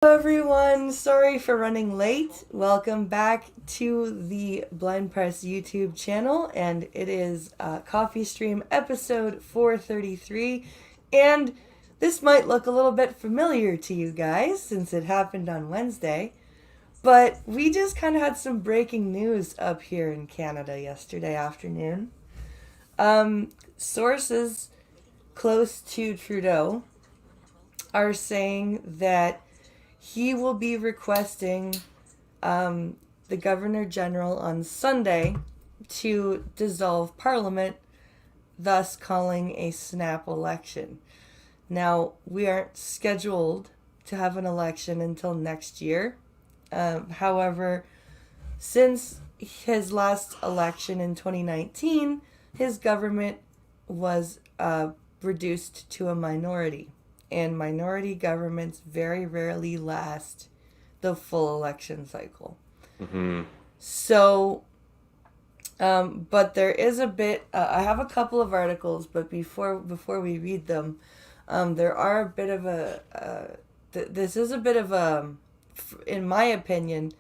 Hello everyone, sorry for running late. Welcome back to the Blind Press YouTube channel, and it is Coffee Stream episode 433. And this might look a little bit familiar to you guys since it happened on Wednesday, but we just kind of had some breaking news up here in Canada yesterday afternoon. Sources close to Trudeau are saying that he will be requesting the Governor General on Sunday to dissolve Parliament, thus calling a snap election. Now, we aren't scheduled to have an election until next year. However, since his last election in 2019, his government was reduced to a minority. And minority governments very rarely last the full election cycle. Mm-hmm. So, but there is a bit. I have a couple of articles, but before we read them, there are a bit of this is a bit of a, in my opinion,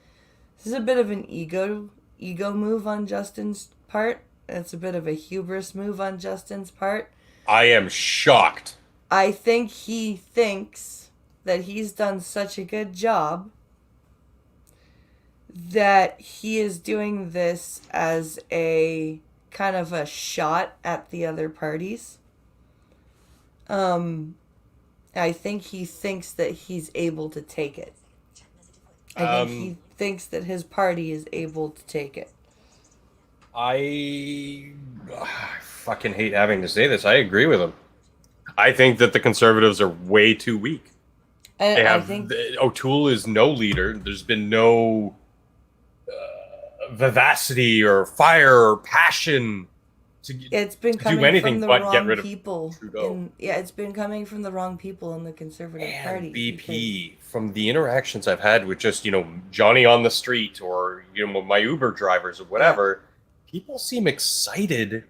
this is a bit of an ego move on Justin's part. It's a bit of a hubris move on Justin's part. I am shocked. I think he thinks that he's done such a good job that he is doing this as a kind of a shot at the other parties. I think he thinks that he's able to take it. I think he thinks that his party is able to take it. I fucking hate having to say this. I agree with him. I think that the Conservatives are way too weak. And I think O'Toole is no leader. There's been no vivacity or fire or passion it's been to coming do anything from the but wrong get rid of people. Trudeau. It's been coming from the wrong people in the Conservative And Party. BP, from the interactions I've had with just, Johnny on the street or, my Uber drivers or whatever, people seem excited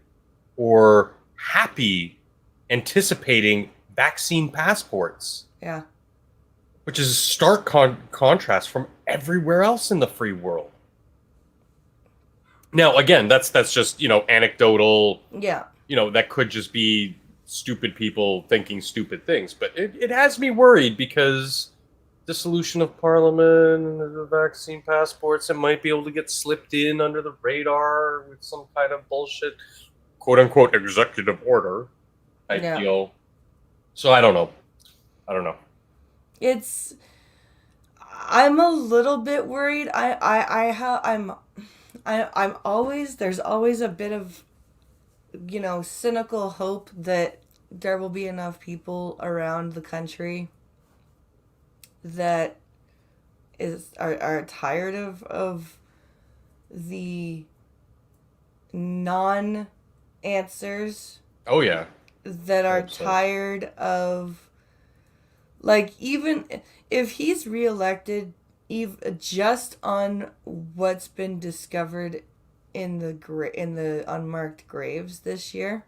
or happy anticipating vaccine passports. Yeah. Which is a stark contrast from everywhere else in the free world. Now, again, that's just, anecdotal. Yeah. That could just be stupid people thinking stupid things. But it has me worried because dissolution of Parliament and the vaccine passports, it might be able to get slipped in under the radar with some kind of bullshit, quote-unquote, executive order type deal. So I don't know. I'm a little bit worried. I'm always, there's always a bit of, cynical hope that there will be enough people around the country that are tired of the non answers. Oh yeah. That are tired of, like, even if he's reelected, just on what's been discovered in the unmarked graves this year,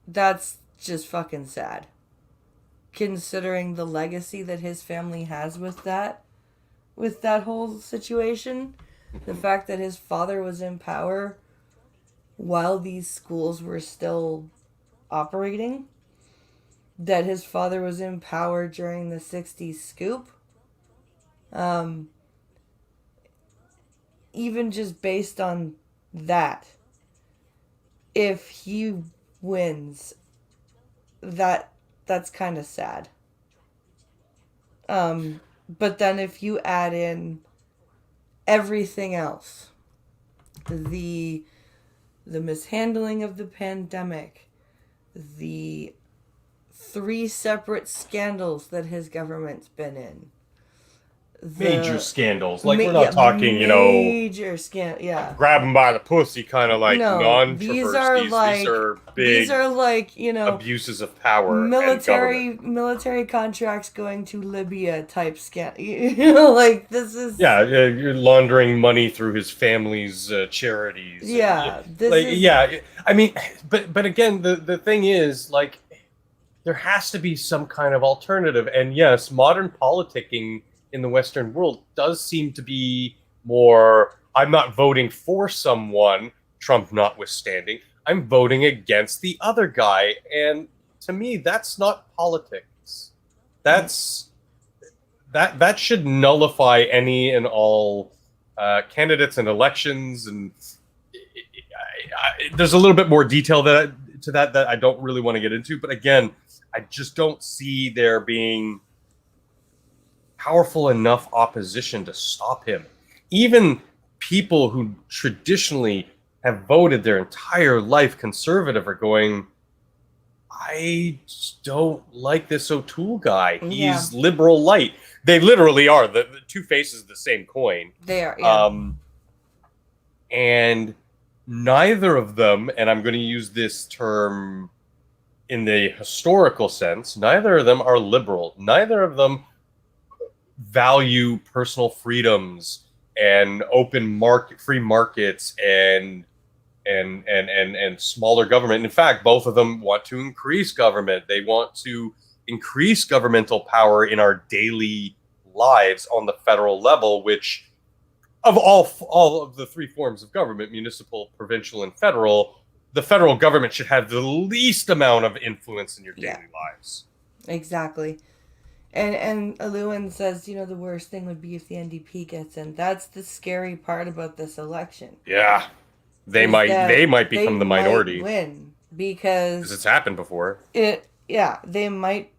that's just fucking sad. Considering the legacy that his family has with that whole situation, the fact that his father was in power while these schools were still operating, that his father was in power during the 60s scoop. Even just based on that, if he wins, that's kind of sad. But then if you add in everything else, the mishandling of the pandemic, the 3 separate scandals that his government's been in. Major scandals. Like, we're not talking, major scandal, grab them by the pussy kind of like non-traverse. These are big, these are like, abuses of power military contracts going to Libya type scandal. Like, this is... Yeah, you're laundering money through his family's charities. Yeah. I mean, but again, the thing is, like, there has to be some kind of alternative. And yes, modern politicking in the Western world does seem to be more, I'm not voting for someone, Trump notwithstanding, I'm voting against the other guy. And to me, that's not politics. That's that should nullify any and all candidates and elections. And there's a little bit more detail to that I don't really want to get into. But again, I just don't see there being powerful enough opposition to stop him. Even people who traditionally have voted their entire life conservative are going, I just don't like this O'Toole guy. He's liberal light. They literally are the two faces of the same coin. They are, yeah. And neither of them, and I'm going to use this term in the historical sense, neither of them are liberal. Neither of them value personal freedoms and free markets and smaller government. In fact, both of them want to increase government. They want to increase governmental power in our daily lives on the federal level, which of all of the three forms of government, municipal, provincial, and federal, the federal government should have the least amount of influence in your daily lives. Exactly. And Lewin says, the worst thing would be if the NDP gets in. That's the scary part about this election. Yeah. They might become the minority. Might win because it's happened before. They might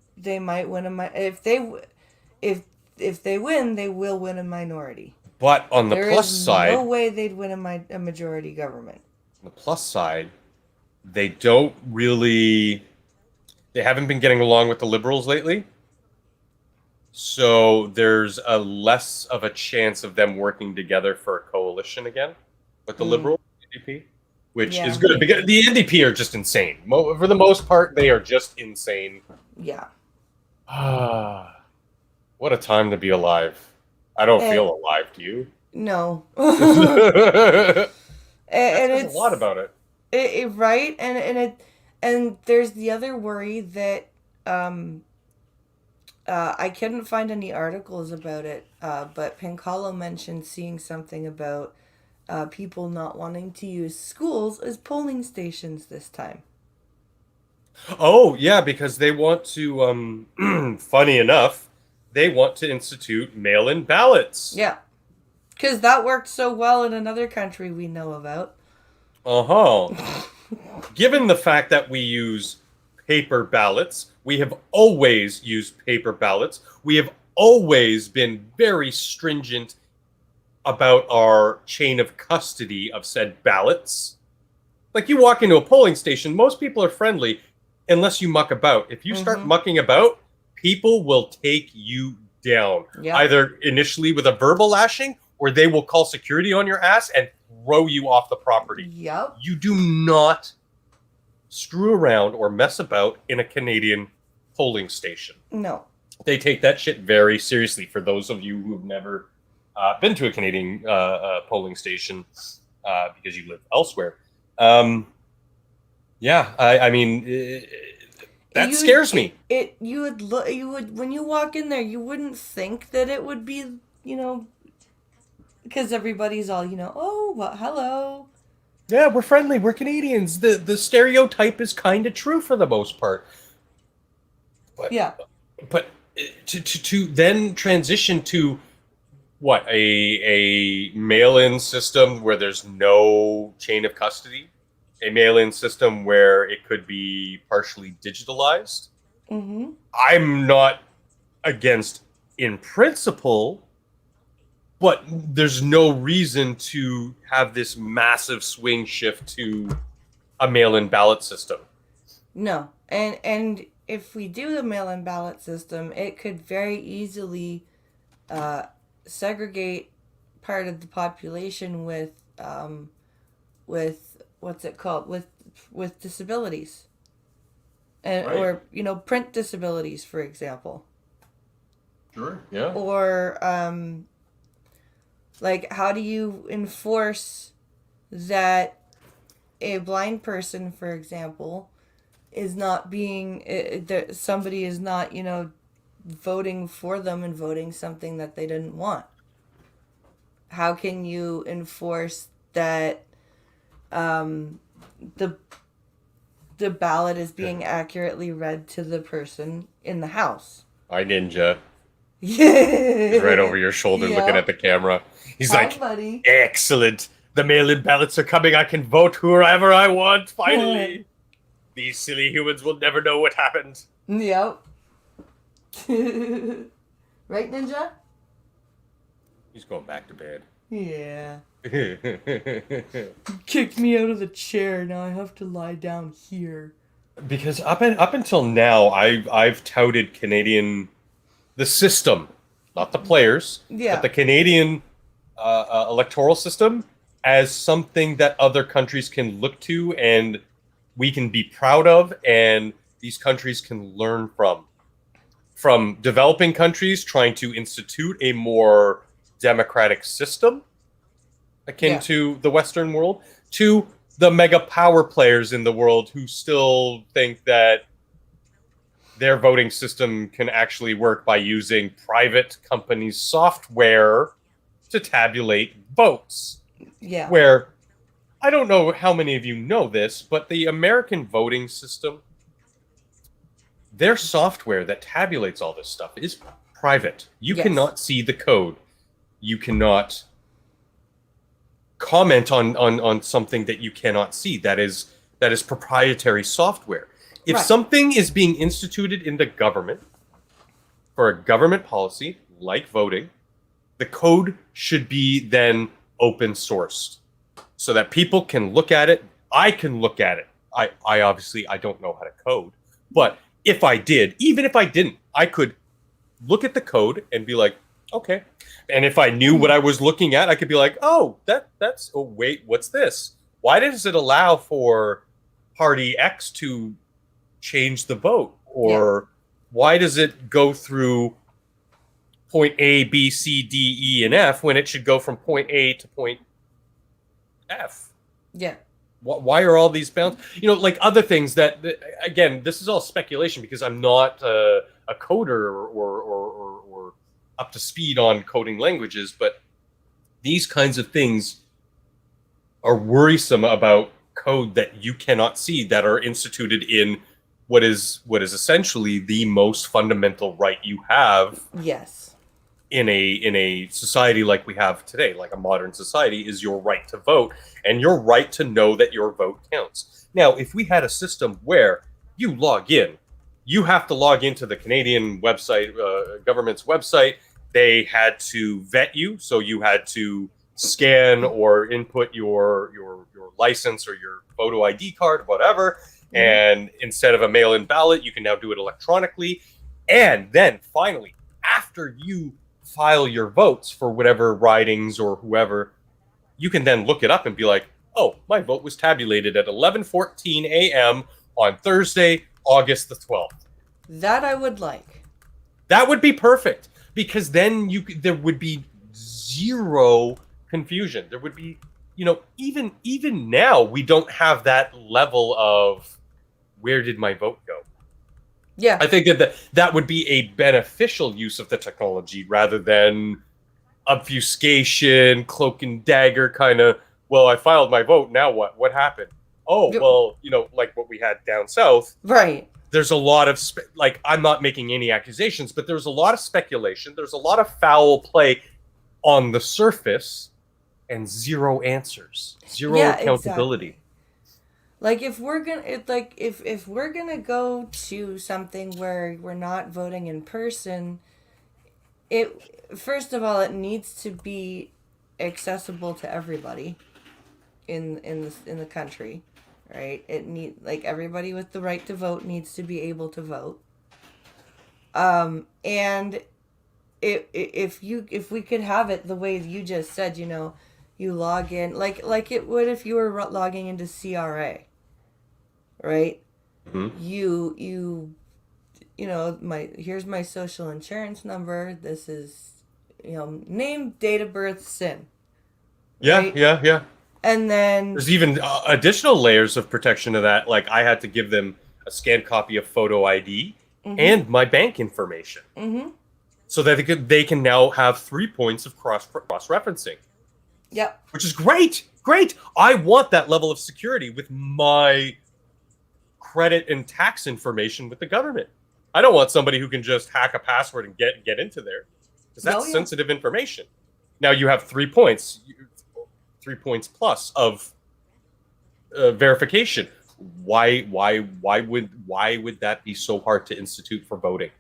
win if they win, they will win a minority. But on the plus side, no way they'd win a majority government. On the plus side, they haven't been getting along with the Liberals lately. So there's a less of a chance of them working together for a coalition again with the Liberals, NDP, which is good because the NDP are just insane. For the most part, they are just insane. Yeah. What a time to be alive. I don't feel alive, do you? No. and it's a lot about it. Right? And there's the other worry that I couldn't find any articles about it, but Pancalo mentioned seeing something about people not wanting to use schools as polling stations this time. Oh, yeah, because they want to, funny enough, they want to institute mail-in ballots. Yeah. Because that worked so well in another country we know about. Given the fact that we use paper ballots, we have always used paper ballots. We have always been very stringent about our chain of custody of said ballots. Like, you walk into a polling station, most people are friendly unless you muck about. If you start mucking about, people will take you down. Either initially with a verbal lashing, or they will call security on your ass and throw you off the property. Yep. You do not screw around or mess about in a Canadian polling station. No. They take that shit very seriously. For those of you who have never been to a Canadian polling station because you live elsewhere. I mean, that scares me. You would when you walk in there, you wouldn't think that it would be, because everybody's all, oh, well, hello. Yeah, we're friendly. We're Canadians. The stereotype is kind of true for the most part. But, But to then transition to what, a mail-in system where there's no chain of custody, a mail-in system where it could be partially digitalized. I'm not against in principle, but there's no reason to have this massive swing shift to a mail-in ballot system. No. And if we do the mail-in ballot system, it could very easily segregate part of the population with what's it called? With disabilities. And or print disabilities, for example. Sure, yeah. Or like, how do you enforce that a blind person, for example, is not being somebody is not voting for them and voting something that they didn't want? How can you enforce that the the ballot is being accurately read to the person in the house? Hi, Ninja. Yeah. He's right over your shoulder looking at the camera. He's Hi, like, buddy. excellent. The mail-in ballots are coming. I can vote whoever I want, finally. These silly humans will never know what happened. Yep. Right, Ninja? He's going back to bed. Yeah. Kicked me out of the chair. Now I have to lie down here. Because up until now, I've touted the system, not the players, but the Canadian electoral system as something that other countries can look to and we can be proud of, and these countries can learn from developing countries trying to institute a more democratic system akin to the Western world, to the mega power players in the world who still think that their voting system can actually work by using private companies' software to tabulate votes. Yeah. Where, I don't know how many of you know this, but the American voting system, their software that tabulates all this stuff is private. You cannot see the code. You cannot comment on something that you cannot see. That is proprietary software. If something is being instituted in the government for a government policy like voting, the code should be then open sourced so that people can look at it. I can look at it. I obviously I don't know how to code, but if I did, even if I didn't, I could look at the code and be like, okay. And if I knew what I was looking at, I could be like, oh, that's oh wait, what's this? Why does it allow for party X to change the vote? Or why does it go through point A, B, C, D, E, and F when it should go from point A to point F? Yeah. Why are all these bounds? Like other things that again, this is all speculation because I'm not a coder or up to speed on coding languages, but these kinds of things are worrisome about code that you cannot see that are instituted in what is essentially the most fundamental right you have. Yes. In a society like we have today, like a modern society, is your right to vote and your right to know that your vote counts. Now, if we had a system where you log in, you have to log into the Canadian website, government's website. They had to vet you, so you had to scan or input your license or your photo ID card, whatever. Mm-hmm. And instead of a mail-in ballot, you can now do it electronically. And then finally, after you file your votes for whatever ridings or whoever, you can then look it up and be like, oh, my vote was tabulated at 11:14 a.m. on Thursday, August the 12th. That I would like. That would be perfect, because then there would be zero confusion. There would be, even now we don't have that level of where did my vote go? Yeah. I think that would be a beneficial use of the technology rather than obfuscation, cloak and dagger kind of, well, I filed my vote, now what? What happened? Oh, well, like what we had down south. Right. There's a lot of, I'm not making any accusations, but there's a lot of speculation. There's a lot of foul play on the surface and zero answers, zero accountability. Exactly. Like if we're gonna, if we're gonna go to something where we're not voting in person, first of all, it needs to be accessible to everybody in the country, right? Everybody with the right to vote needs to be able to vote. And if we could have it the way you just said, you log in like it would if you were logging into CRA. Right? Mm-hmm. Here's my social insurance number. This is, name, date of birth, SIN. Right? Yeah. And then there's even additional layers of protection to that. Like I had to give them a scanned copy of photo ID and my bank information. So that they can now have 3 points of cross-referencing. Yep. Which is great. Great. I want that level of security with my credit and tax information with the government. I don't want somebody who can just hack a password and get into there, because that's sensitive information. Now you have 3 points, 3 points plus of verification. Why would that be so hard to institute for voting?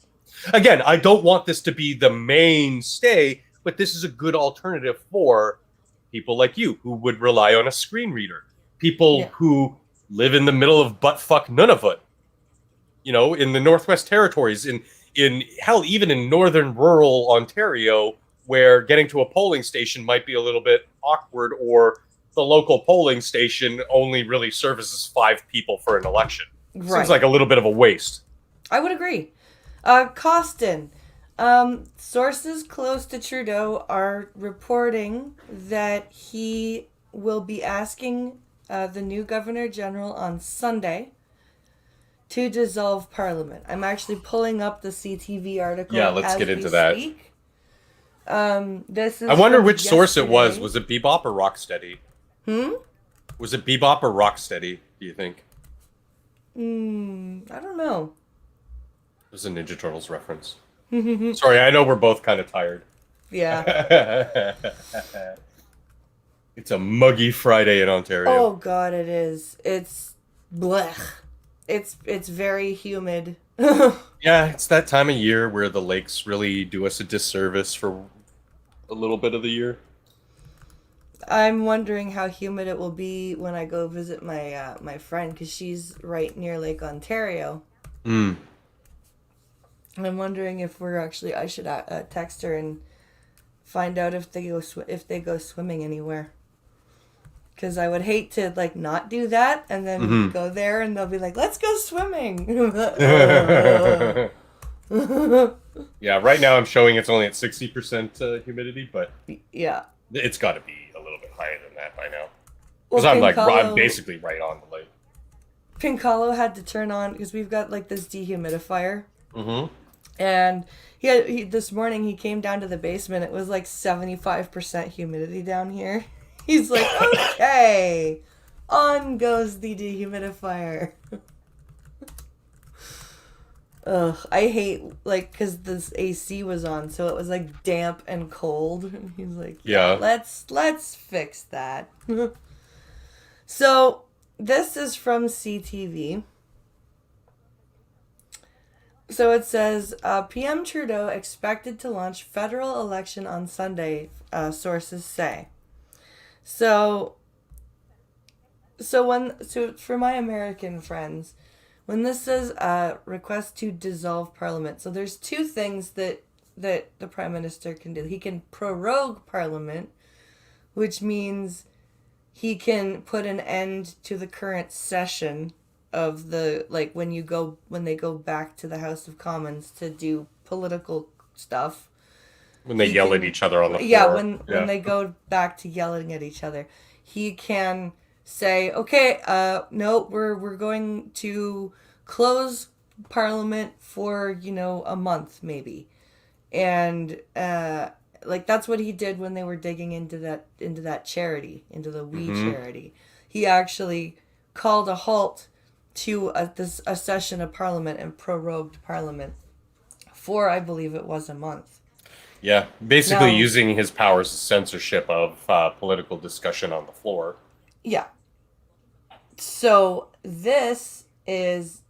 Again, I don't want this to be the mainstay, but this is a good alternative for people like you who would rely on a screen reader, people who live in the middle of buttfuck Nunavut, in the Northwest Territories, in hell, even in northern rural Ontario, where getting to a polling station might be a little bit awkward, or the local polling station only really services 5 people for an election. Seems like a little bit of a waste. I would agree. Costin. Sources close to Trudeau are reporting that he will be asking the new Governor General on Sunday to dissolve Parliament. I'm actually pulling up the CTV article. Yeah, let's get into that. This is. I wonder which source it was. Was it Bebop or Rocksteady? Was it Bebop or Rocksteady, do you think? I don't know. It was a Ninja Turtles reference. Sorry, I know we're both kind of tired. Yeah. It's a muggy Friday in Ontario. Oh God, it is. It's blech. It's very humid. Yeah, it's that time of year where the lakes really do us a disservice for a little bit of the year. I'm wondering how humid it will be when I go visit my my friend, because she's right near Lake Ontario. I'm wondering if I should text her and find out if they go swimming anywhere. Because I would hate to not do that and then go there and they'll be like, "Let's go swimming." Yeah, right now I'm showing it's only at 60% humidity, but yeah, it's got to be a little bit higher than that by now. Because I'm basically right on the lake. Pincalo had to turn on, because we've got this dehumidifier. And he this morning he came down to the basement. It was 75% humidity down here. He's like, okay, on goes the dehumidifier. Ugh, I hate because this AC was on, so it was damp and cold. And he's like, yeah, let's fix that. So this is from CTV. So it says, PM Trudeau expected to launch federal election on Sunday, sources say. So for my American friends, when this says request to dissolve Parliament, so there's 2 things that the Prime Minister can do. He can prorogue Parliament, which means he can put an end to the current session of the when they go back to the House of Commons to do political stuff. When they yell at each other on the floor. Yeah, when they go back to yelling at each other, he can say, okay, no, we're going to close Parliament for a month maybe, and that's what he did when they were digging into that charity, into the We charity. He actually called a halt to a session of Parliament and prorogued Parliament for, I believe it was, a month. Yeah, basically using his powers as censorship of political discussion on the floor. Yeah. So this is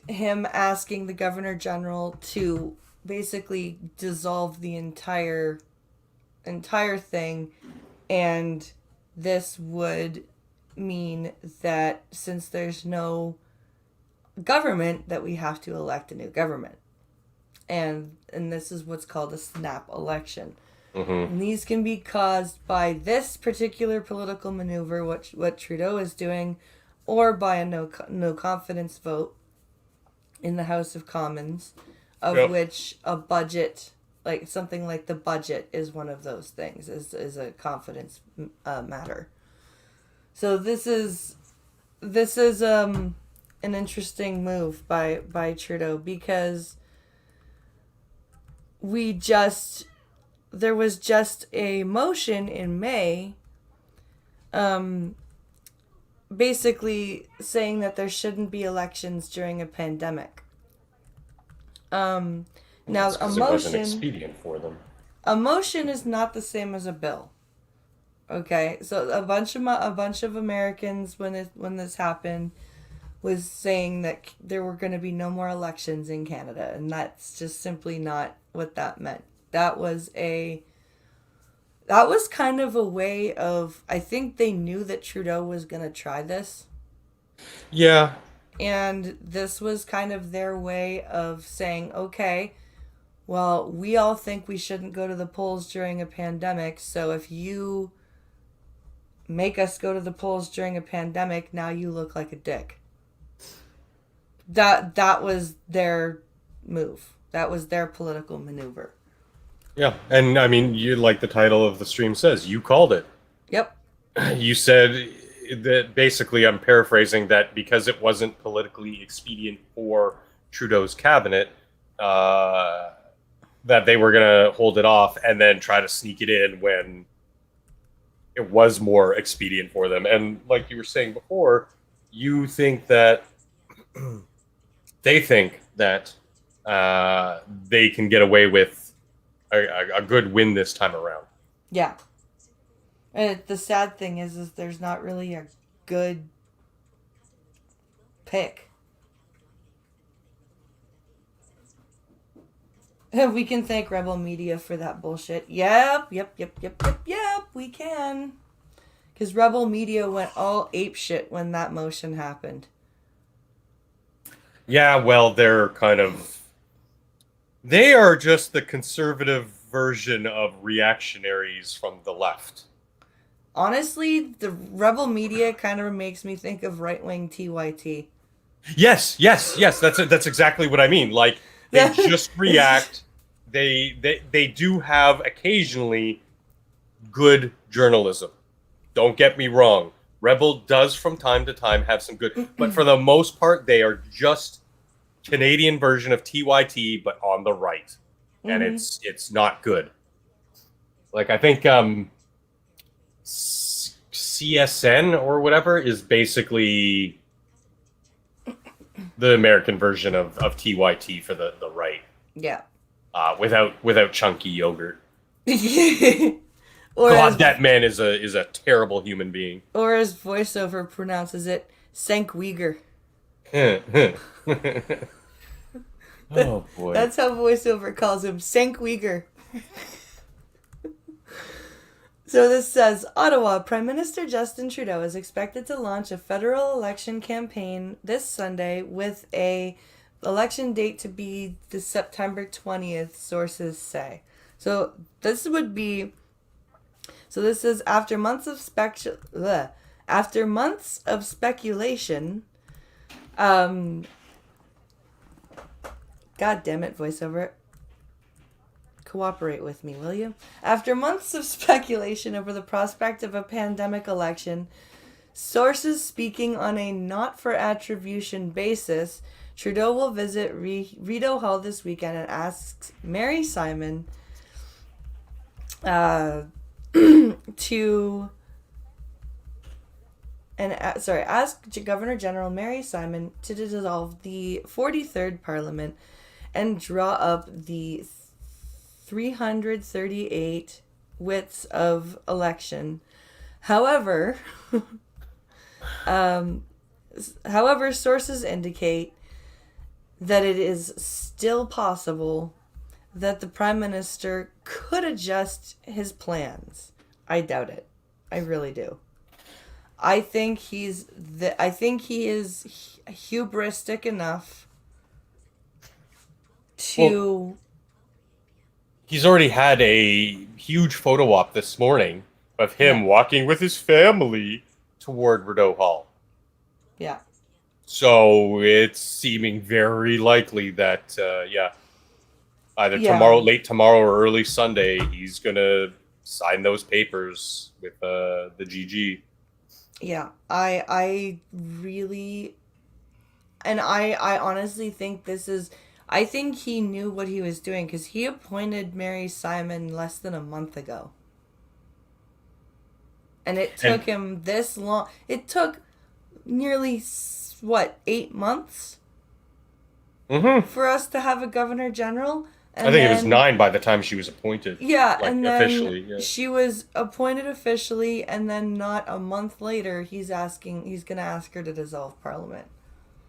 him asking the Governor General to basically dissolve the entire thing, and this would mean that since there's no government, that we have to elect a new government. And this is what's called a snap election. And these can be caused by this particular political maneuver, what Trudeau is doing, or by a no confidence vote in the House of Commons, of which a budget, something like the budget, is one of those things, is a confidence matter. So this is an interesting move by Trudeau, because we just there was just a motion in May, um, basically saying that there shouldn't be elections during a pandemic. Um, now, It's because it wasn't expedient for them. a motion is not the same as a bill. Okay, so a bunch of Americans, when this happened, was saying that there were going to be no more elections in Canada, and that's just simply not what that meant. That was kind of a way of, I think they knew that Trudeau was going to try this, Yeah. and this was kind of their way of saying, okay, well, we all think we shouldn't go to the polls during a pandemic, so if you make us go to the polls during a pandemic, now you look like a dick. That was their move. That was their political maneuver. Yeah. And I mean, you like the title of the stream says, you called it. Yep. You said that basically, I'm paraphrasing, that because it wasn't politically expedient for Trudeau's cabinet, that they were going to hold it off and then try to sneak it in when it was more expedient for them. And like you were saying before, you think that they think that they can get away with a good win this time around. Yeah. And the sad thing is there's not really a good pick. We can thank Rebel Media for that bullshit. Yep, we can. Because Rebel Media went all apeshit when that motion happened. Yeah, well, they are just the conservative version of reactionaries from the left. Honestly, the Rebel Media kind of makes me think of right-wing TYT. Yes. That's exactly what I mean. Like, they just react. They do have occasionally good journalism. Don't get me wrong. Rebel does from time to time have some good, but for the most part, they are just Canadian version of TYT, but on the right, and it's not good. Like, I think CSN or whatever is basically the American version of TYT for the right. Yeah. Without chunky yogurt. Or God, that man is a terrible human being. Or as voiceover pronounces it, Sank Uyghur. Oh boy. That's how voiceover calls him, Sank Uyghur. So this says, Ottawa, Prime Minister Justin Trudeau is expected to launch a federal election campaign this Sunday with a election date to be the September 20th, sources say. So this is after months of speculation. God damn it, voiceover. Cooperate with me, will you? After months of speculation over the prospect of a pandemic election, sources speaking on a not for attribution basis, Trudeau will visit Rideau Hall this weekend and asks Mary Simon ask Governor General Mary Simon to dissolve the 43rd Parliament and draw up the 338 writs of election. However, sources indicate that it is still possible that the Prime Minister could adjust his plans. I doubt it. I really do. I think he is hubristic enough to. Well, he's already had a huge photo op this morning of him walking with his family toward Rideau Hall. Yeah. So it's seeming very likely that, either late tomorrow or early Sunday, he's going to sign those papers with the GG. Yeah, I really And I honestly think this is, I think he knew what he was doing because he appointed Mary Simon less than a month ago. And it And took him this long. It took nearly, what, 8 months mhm. for us to have a governor general? I And think it was then, 9 by the time she was appointed, yeah, like and then officially. Yeah. she was appointed officially, and then not a month later, he's going to ask her to dissolve Parliament.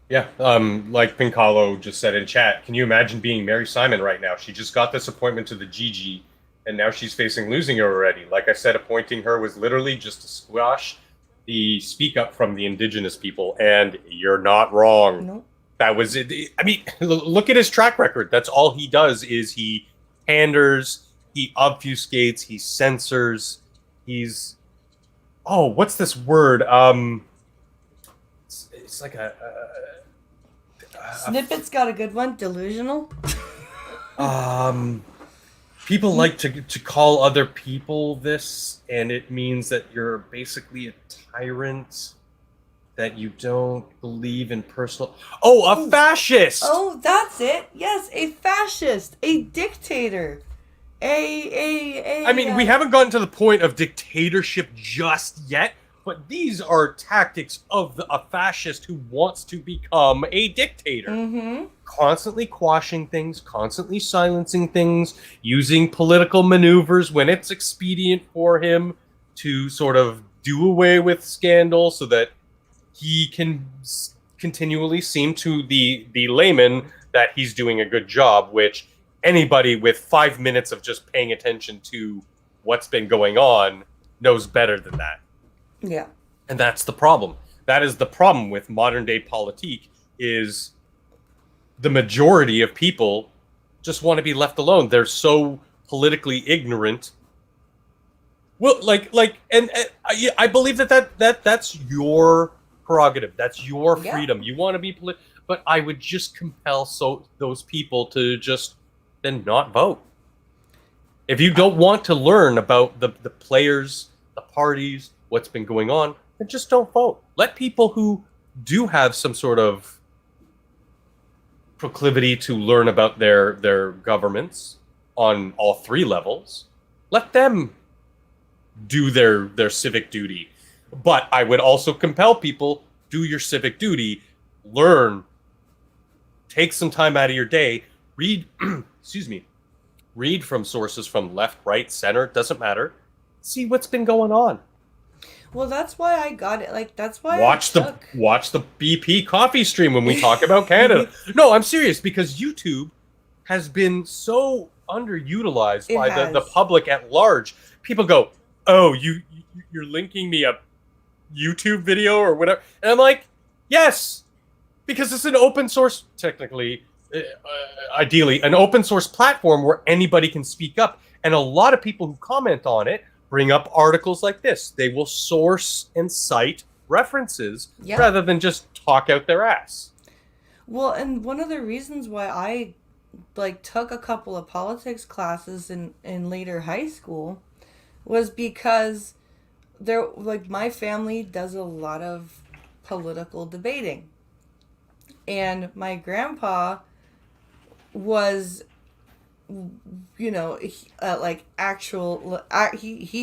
Yeah, like Pincalo just said in chat, can you imagine being Mary Simon right now? She just got this appointment to the GG, and now she's facing losing it already. Like I said, appointing her was literally just to squash the speak up from the indigenous people, and you're not wrong. Nope. That was it. I mean, look at his track record. That's all he does is he panders, he obfuscates, he censors, he's what's this word? It's like Snippet's got a good one. Delusional. um people like to call other people this, and it means that you're basically a tyrant, that you don't believe in personal a fascist. Oh, that's it. Yes, a fascist, a dictator, a. I mean, we haven't gotten to the point of dictatorship just yet, but these are tactics of a fascist who wants to become a dictator. Mm-hmm. Constantly quashing things, constantly silencing things, using political maneuvers when it's expedient for him to sort of do away with scandal so that he can continually seem to the layman that he's doing a good job, which anybody with 5 minutes of just paying attention to what's been going on knows better than that. Yeah. And that's the problem. That is the problem with modern day politique, is the majority of people just want to be left alone. They're so politically ignorant. Well, and I believe that's your prerogative. That's your freedom. You want to be but I would just compel those people to just then not vote. If you don't want to learn about the players, the parties, what's been going on, then just don't vote. Let people who do have some sort of proclivity to learn about their governments on all 3 levels, let them do their civic duty. But I would also compel people, do your civic duty, learn, take some time out of your day, read excuse me, read from sources from left, right, center, doesn't matter. See what's been going on. Well, that's why I got it. Like, that's why watch the BP coffee stream when we talk about Canada. No, I'm serious, because YouTube has been so underutilized by the public at large. People go, "Oh, you're linking me a YouTube video or whatever," and I'm like, "Yes, because it's an open source, technically, ideally, an open source platform where anybody can speak up, and a lot of people who comment on it bring up articles like this. They will source and cite references rather than just talk out their ass." Well, and one of the reasons why I took a couple of politics classes in later high school was because my family does a lot of political debating. And my grandpa was, he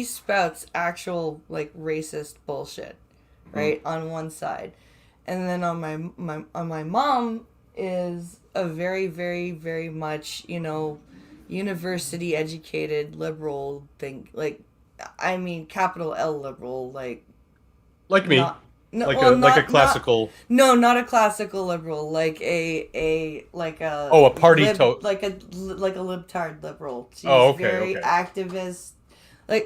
spouts actual racist bullshit, right, on one side, and then on my mom is a very, very, very much university educated liberal thing, capital L liberal, like me. Not, no, like well, a classical. Not a classical liberal, like a party like a libtard liberal. She's okay, very activist,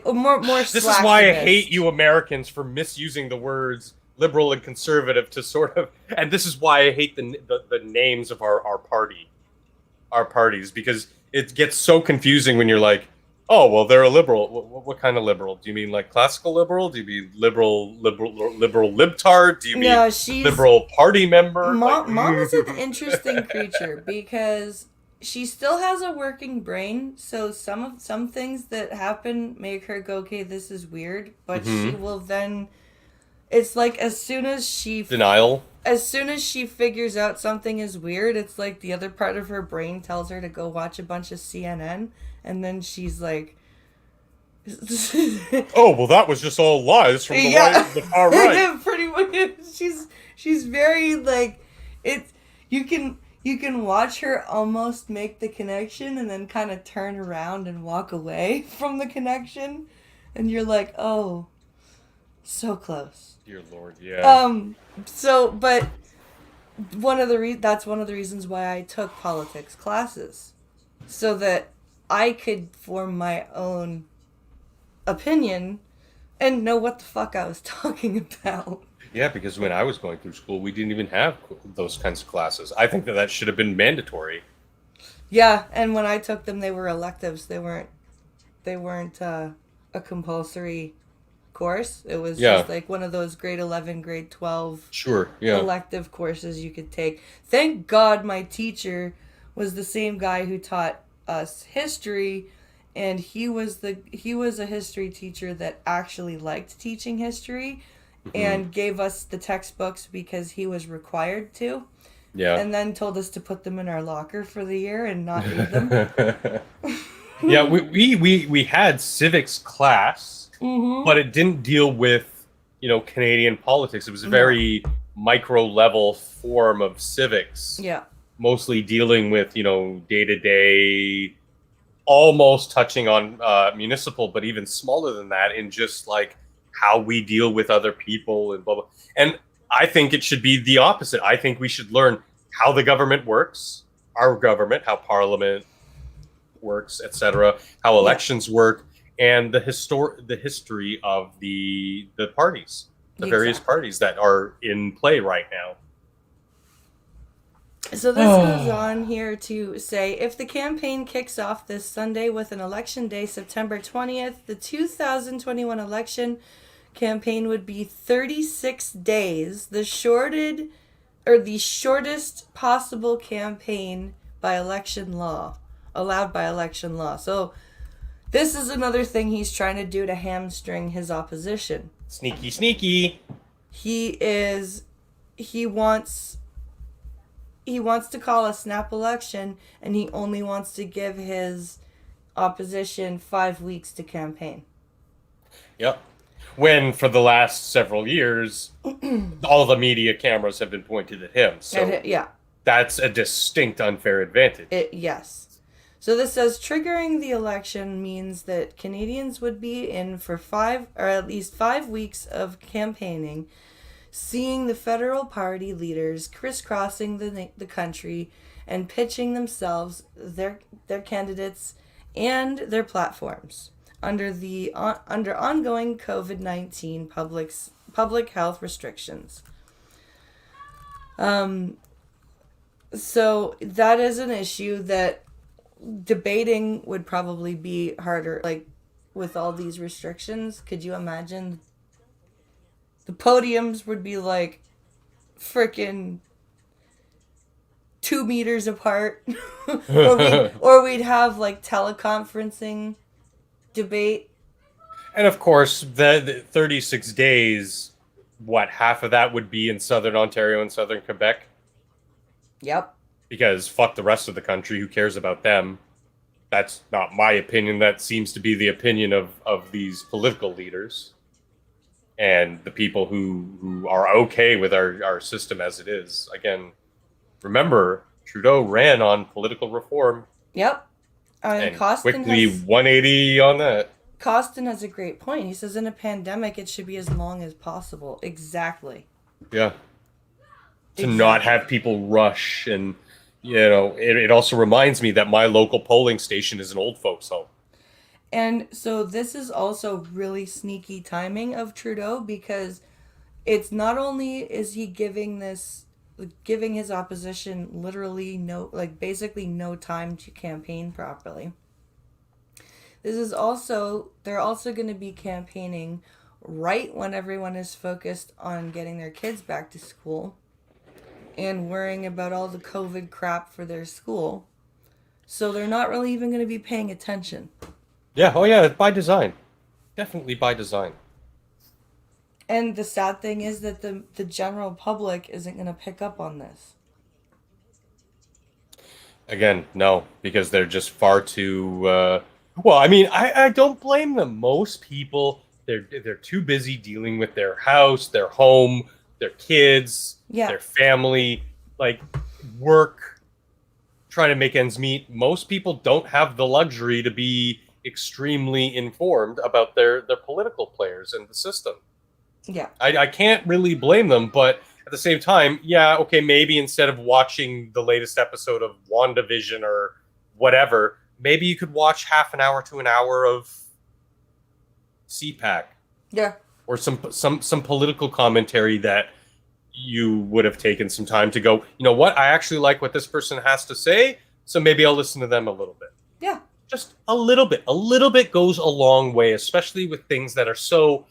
more. This is why I hate you Americans for misusing the words liberal and conservative to sort of, and this is why I hate the names of our parties, because it gets so confusing when you're like, oh, well, they're a liberal. What kind of liberal? Do you mean like classical liberal? Do you mean liberal libtard? Do you mean liberal party member? Mom is an interesting creature because she still has a working brain. So some things that happen make her go, okay, this is weird. But she will then, It's like Denial. as soon as she figures out something is weird, it's like the other part of her brain tells her to go watch a bunch of CNN, and then she's like, Oh, well, that was just all lies from the yeah, right, the far right. pretty much. She's very like it. You can watch her almost make the connection and then kind of turn around and walk away from the connection, and you're like, oh, so close. Dear Lord, yeah. But that's one of the reasons why I took politics classes, so that I could form my own opinion and know what the fuck I was talking about. Yeah, because when I was going through school, we didn't even have those kinds of classes. I think that should have been mandatory. Yeah, and when I took them, they were electives. They weren't a compulsory course. It was just like one of those grade 11, grade 12 Sure, yeah. elective courses you could take. Thank God my teacher was the same guy who taught us history, and he was a history teacher that actually liked teaching history and gave us the textbooks because he was required to. Yeah. And then told us to put them in our locker for the year and not read them. Yeah, we had civics class, but it didn't deal with, Canadian politics. It was a very micro level form of civics. Yeah. Mostly dealing with, day to day, almost touching on municipal, but even smaller than that in just like how we deal with other people and blah, blah. And I think it should be the opposite. I think we should learn how the government works, our government, how Parliament works, etc., how elections work, and the history of the parties, the various parties that are in play right now. So this goes on here to say, if the campaign kicks off this Sunday with an election day, September 20th, the 2021 election campaign would be 36 days, the shortest possible campaign by election law, allowed by election law. So this is another thing he's trying to do to hamstring his opposition. Sneaky. He wants to call a snap election, and he only wants to give his opposition 5 weeks to campaign. Yep. When for the last several years, all the media cameras have been pointed at him. So that's a distinct unfair advantage. Yes. So this says triggering the election means that Canadians would be in for at least 5 weeks of campaigning, seeing the federal party leaders crisscrossing the country and pitching themselves, their candidates, and their platforms under ongoing COVID-19 public health restrictions. So that is an issue that debating would probably be harder, like with all these restrictions. Could you imagine? The podiums would be like freaking 2 meters apart. or we'd have like teleconferencing debate. And of course, the 36 days, half of that would be in Southern Ontario and Southern Quebec? Yep. Because fuck the rest of the country, who cares about them? That's not my opinion. That seems to be the opinion of these political leaders and the people who are okay with our system as it is. Again, remember, Trudeau ran on political reform. Yep. And quickly 180 on that. Costin has a great point. He says in a pandemic, it should be as long as possible. Exactly. Yeah. To not have people rush. And, it also reminds me that my local polling station is an old folks' home. And so this is also really sneaky timing of Trudeau, because it's not only is he giving his opposition literally basically no time to campaign properly. They're also going to be campaigning right when everyone is focused on getting their kids back to school and worrying about all the COVID crap for their school. So they're not really even going to be paying attention. Yeah, by design. Definitely by design. And the sad thing is that the general public isn't going to pick up on this. Again, no, because they're just far too. Well, I mean, I don't blame them. Most people, they're too busy dealing with their house, their home, their kids, Yeah. their family, like work, trying to make ends meet. Most people don't have the luxury to be extremely informed about their political players and the system. Yeah. I can't really blame them, but at the same time, yeah, okay, maybe instead of watching the latest episode of WandaVision or whatever, maybe you could watch half an hour to an hour of CPAC Yeah. or some political commentary that you would have taken some time to go, you know what, I actually like what this person has to say, so maybe I'll listen to them a little bit. Yeah. Just a little bit. A little bit goes a long way, especially with things that are so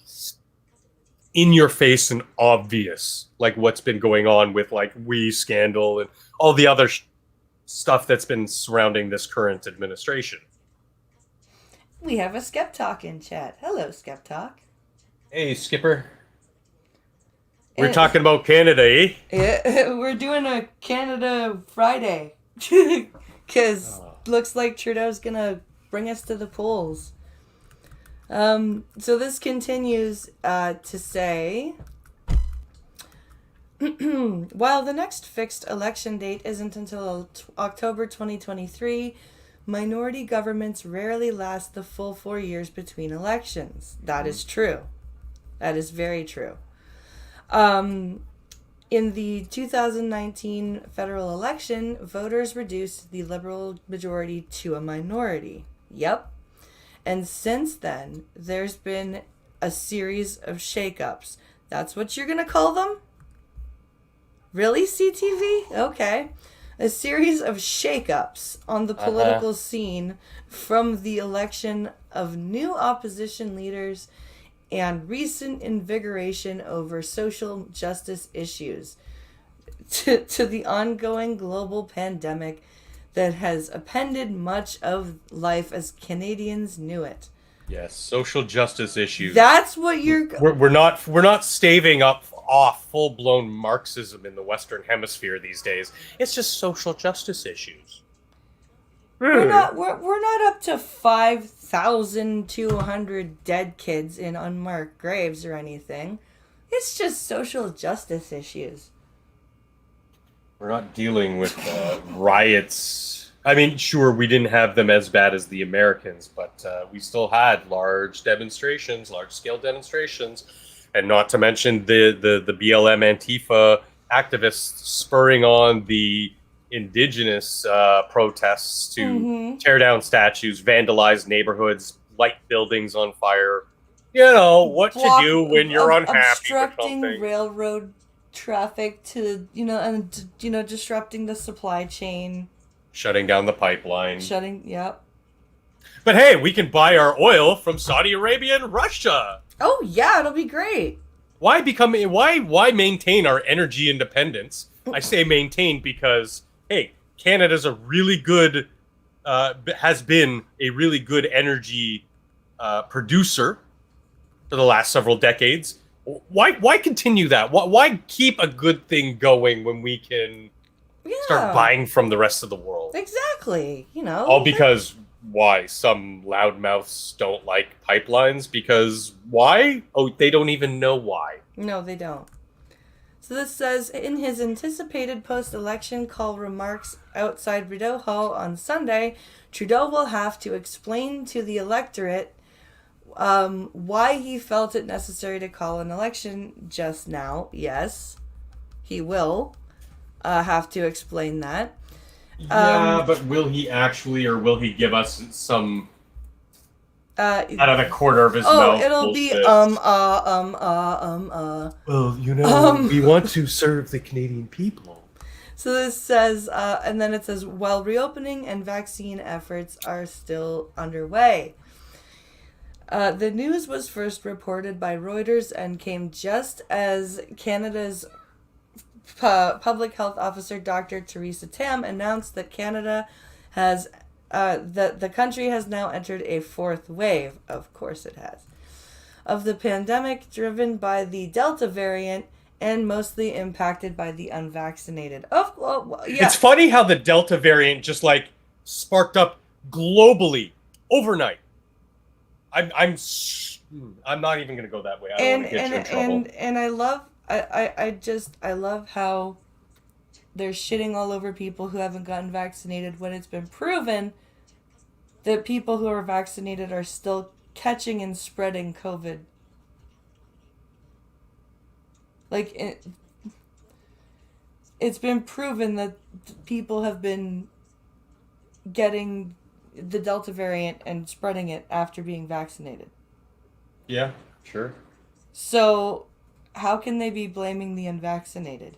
in your face and obvious, like what's been going on with like scandal and all the other stuff that's been surrounding this current administration. We have a Skeptalk in chat. Hello, Skeptalk. Hey, Skipper. We're talking about Canada, eh? Yeah, we're doing a Canada Friday. Because looks like Trudeau's going to bring us to the polls. So this continues to say, while the next fixed election date isn't until October 2023, minority governments rarely last the full 4 years between elections. That is true. That is very true. In the 2019 federal election, voters reduced the Liberal majority to a minority. Yep. And since then, there's been a series of shakeups. That's what you're going to call them? Really, CTV? Okay. A series of shakeups on the political scene from the election of new opposition leaders and recent invigoration over social justice issues to the ongoing global pandemic that has upended much of life as Canadians knew it. Yes, social justice issues. That's what you're... We're not staving off full-blown Marxism in the Western Hemisphere these days. It's just social justice issues. We're not up to 5,200 dead kids in unmarked graves or anything. It's just social justice issues. We're not dealing with riots. I mean, sure, we didn't have them as bad as the Americans, but we still had large-scale demonstrations, and not to mention the BLM Antifa activists spurring on the Indigenous protests to tear down statues, vandalize neighborhoods, light buildings on fire. You know, what to do when you're unhappy obstructing or something. Railroad traffic to, disrupting the supply chain. Shutting down the pipeline. Yep. But hey, we can buy our oil from Saudi Arabia and Russia. Oh yeah, it'll be great. Why maintain our energy independence? I say maintain because, hey, Canada's has been a really good energy producer for the last several decades. Why continue that? Why keep a good thing going when we can start buying from the rest of the world? Exactly. All because why? Some loudmouths don't like pipelines because why? Oh, they don't even know why. No, they don't. So this says, in his anticipated post-election call remarks outside Rideau Hall on Sunday, Trudeau will have to explain to the electorate why he felt it necessary to call an election just now. Yes, he will have to explain that. Yeah, but will he actually, or will he give us some out of the corner of his mouth? Oh, it'll bullshit? be Well, we want to serve the Canadian people. So this says, and then it says, while reopening and vaccine efforts are still underway. The news was first reported by Reuters and came just as Canada's public health officer, Dr. Theresa Tam, announced that Canada has, the country has now entered a fourth wave. Of course it has. of the pandemic driven by the Delta variant and mostly impacted by the unvaccinated. Yeah. It's funny how the Delta variant just like sparked up globally overnight. I'm not even gonna go that way. I don't want to get you in trouble. And I love how they're shitting all over people who haven't gotten vaccinated when it's been proven that people who are vaccinated are still catching and spreading COVID. Like, it's been proven that people have been getting the Delta variant and spreading it after being vaccinated. Yeah, sure. So, how can they be blaming the unvaccinated?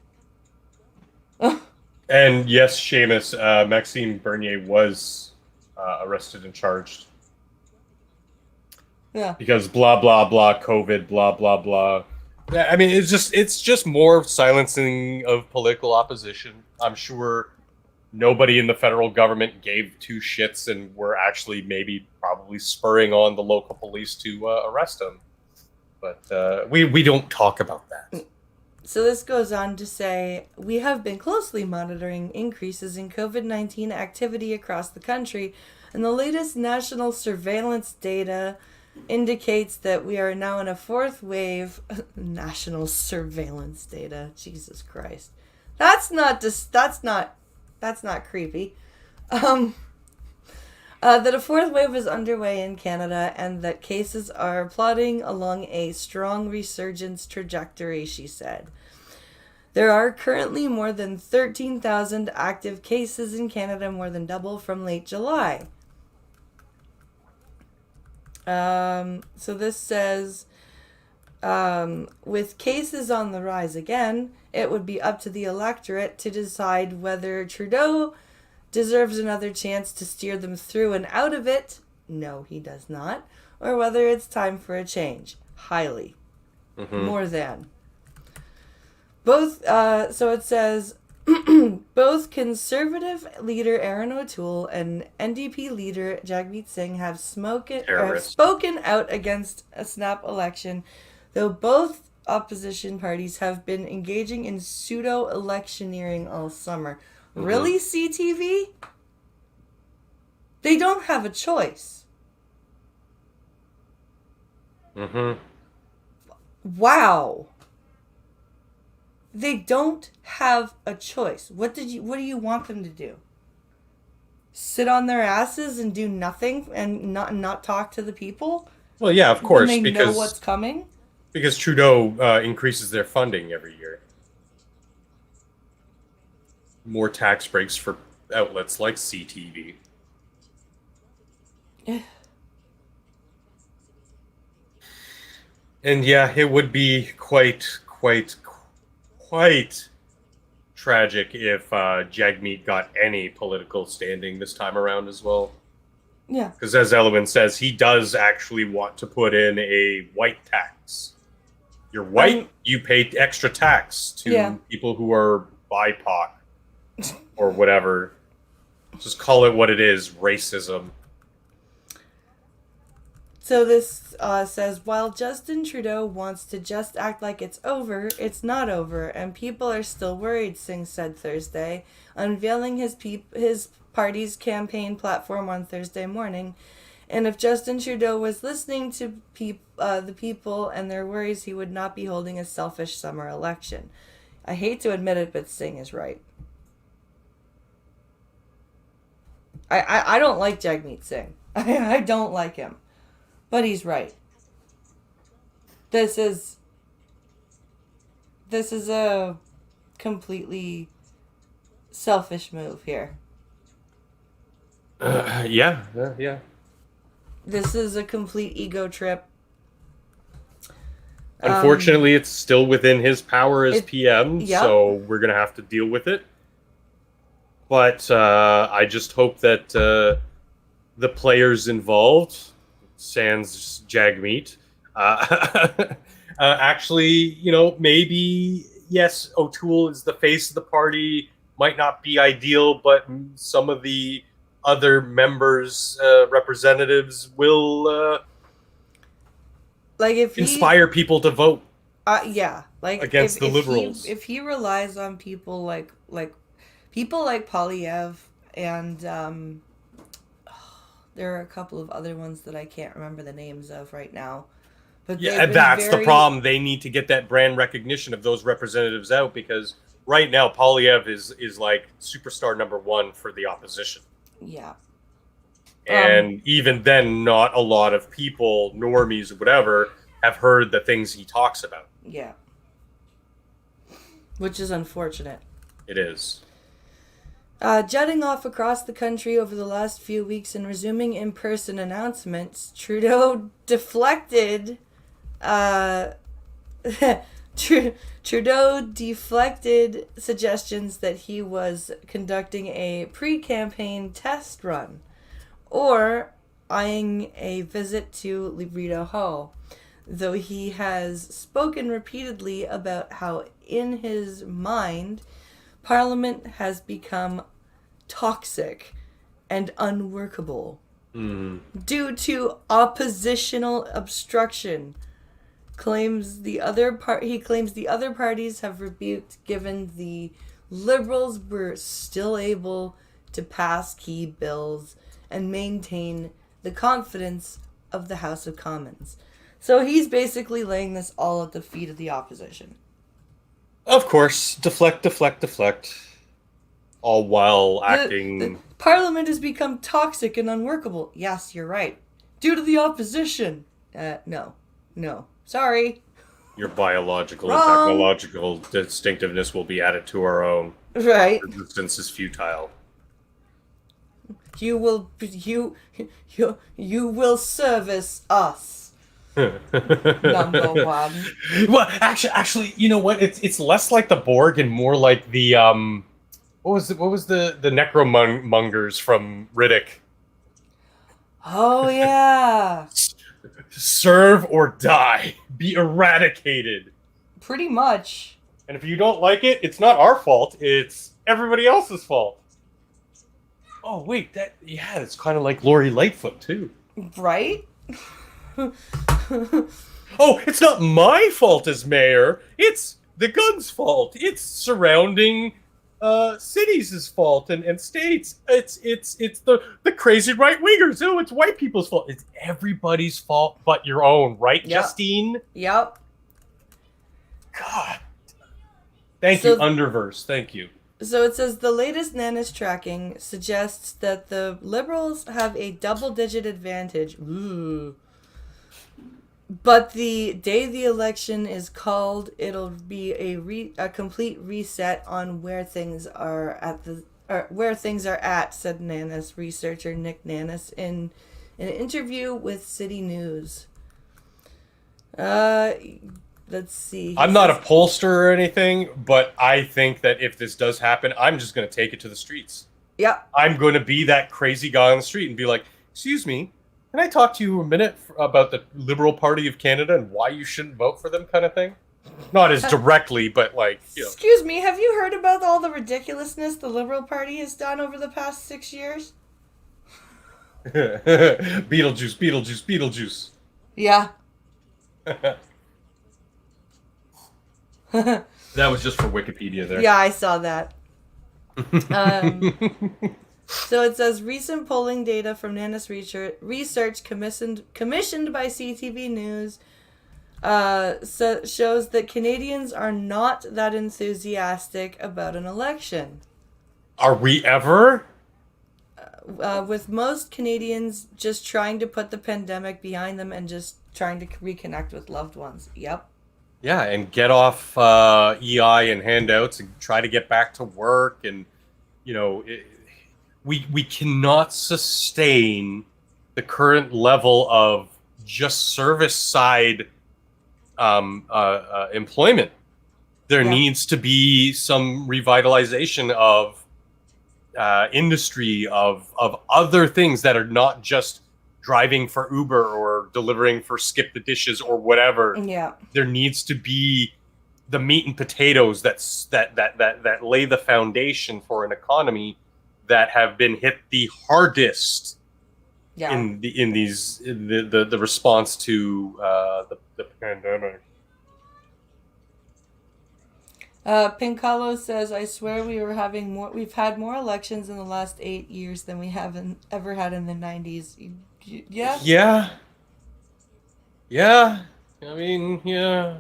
And yes, Seamus, Maxime Bernier was arrested and charged. Yeah. Because blah blah blah COVID blah blah blah. Yeah, I mean it's just more silencing of political opposition. I'm sure nobody in the federal government gave two shits and were actually probably spurring on the local police to arrest him. But we don't talk about that. So this goes on to say, we have been closely monitoring increases in COVID-19 activity across the country, and the latest national surveillance data indicates that we are now in a fourth wave. National surveillance data, Jesus Christ, that's not creepy. That a fourth wave is underway in Canada and that cases are plodding along a strong resurgence trajectory, she said. There are currently more than 13,000 active cases in Canada, more than double from late July. So this says, with cases on the rise again, it would be up to the electorate to decide whether Trudeau deserves another chance to steer them through and out of it. No, he does not. Or whether it's time for a change. Highly. Mm-hmm. More than. Both, so it says, both Conservative leader Aaron O'Toole and NDP leader Jagmeet Singh have spoken out against a snap election, though both opposition parties have been engaging in pseudo-electioneering all summer. Mm-hmm. Really, CTV? They don't have a choice. Mm-hmm. Wow. They don't have a choice. What do you want them to do? Sit on their asses and do nothing and not talk to the people? Well, yeah, of course, when they know what's coming. Because Trudeau increases their funding every year. More tax breaks for outlets like CTV. And yeah, it would be quite tragic if Jagmeet got any political standing this time around as well. Yeah. Because as Elwin says, he does actually want to put in a white tax. You're white, you pay extra tax to people who are BIPOC or whatever. Just call it what it is, racism. So this says, while Justin Trudeau wants to just act like it's over, it's not over, and people are still worried, Singh said Thursday, unveiling his party's campaign platform on Thursday morning. And if Justin Trudeau was listening to the people and their worries, he would not be holding a selfish summer election. I hate to admit it, but Singh is right. I don't like Jagmeet Singh. I don't like him. But he's right. This is a completely selfish move here. Yeah. This is a complete ego trip. Unfortunately, it's still within his power as PM, so we're going to have to deal with it. But I just hope that the players involved, sans Jagmeet, actually, maybe, yes, O'Toole is the face of the party, might not be ideal, but some of the other members, representatives will like if he inspire people to vote yeah, like against the liberals. If he relies on people like people like Polyev and there are a couple of other ones that I can't remember the names of right now. But yeah, that's the problem. They need to get that brand recognition of those representatives out, because right now Polyev is like superstar number one for the opposition. Yeah. And even then, not a lot of people, normies or whatever, have heard the things he talks about. Yeah. Which is unfortunate. It is. Jetting off across the country over the last few weeks and resuming in-person announcements, Trudeau deflected Trudeau deflected suggestions that he was conducting a pre-campaign test run or eyeing a visit to Liberta Hall, though he has spoken repeatedly about how, in his mind, Parliament has become toxic and unworkable due to oppositional obstruction. He claims the other parties have rebuked, given the Liberals were still able to pass key bills and maintain the confidence of the House of Commons. So he's basically laying this all at the feet of the opposition. Of course, deflect. All while acting... The Parliament has become toxic and unworkable. Yes, you're right. Due to the opposition. No. Sorry. Your biological Wrong. and technological distinctiveness will be added to our own. Right. Resistance is futile. You will service us. Number one. Well, actually, you know what? It's less like the Borg and more like the what was the necromongers from Riddick? Oh yeah. Serve or die. Be eradicated. Pretty much. And if you don't like it, it's not our fault. It's everybody else's fault. Oh wait, it's kind of like Lori Lightfoot too. Right? Oh, it's not my fault as mayor. It's the guns' fault. It's surrounding cities' fault and states. It's the crazy right wingers. Oh, it's white people's fault. It's everybody's fault but your own, right, yep. Justine? Yep. God. Thank you, Underverse. Thank you. So it says the latest NANIS tracking suggests that the Liberals have a double-digit advantage. Ooh. But the day the election is called, it'll be a complete reset on where things are at, said NANIS researcher Nick Nannis in an interview with City News. Let's see. I'm not a pollster or anything, but I think that if this does happen, I'm just going to take it to the streets. Yeah. I'm going to be that crazy guy on the street and be like, excuse me, can I talk to you a minute about the Liberal Party of Canada and why you shouldn't vote for them kind of thing? Not as directly, but like, you know. Excuse me, have you heard about all the ridiculousness the Liberal Party has done over the past 6 years? Beetlejuice. Yeah. That was just for Wikipedia there. Yeah, I saw that. So it says recent polling data from NANIS research commissioned by CTV News shows that Canadians are not that enthusiastic about an election. Are we ever? With most Canadians just trying to put the pandemic behind them and just trying to reconnect with loved ones. Yep. Yeah, and get off EI and handouts and try to get back to work. And, you know, we cannot sustain the current level of just service side employment. There needs to be some revitalization of industry, of other things that are not just driving for Uber or delivering for Skip the Dishes or whatever. Yeah. There needs to be the meat and potatoes that lay the foundation for an economy that have been hit the hardest Yeah. in the response to the pandemic. Pincalo says, "I swear we've had more elections in the last 8 years than we haven't ever had in the 90s." Yeah. Yeah, yeah. I mean, yeah.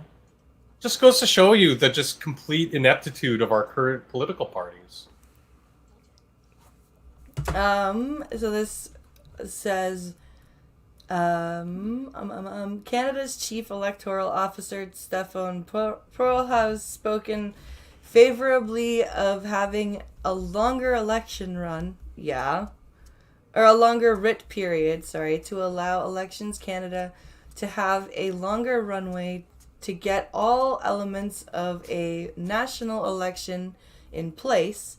Just goes to show you the just complete ineptitude of our current political parties. So this says, Canada's chief electoral officer, Stefan Pearl, has spoken favorably of having a longer election run. Yeah. Or a longer writ period, sorry, to allow Elections Canada to have a longer runway to get all elements of a national election in place.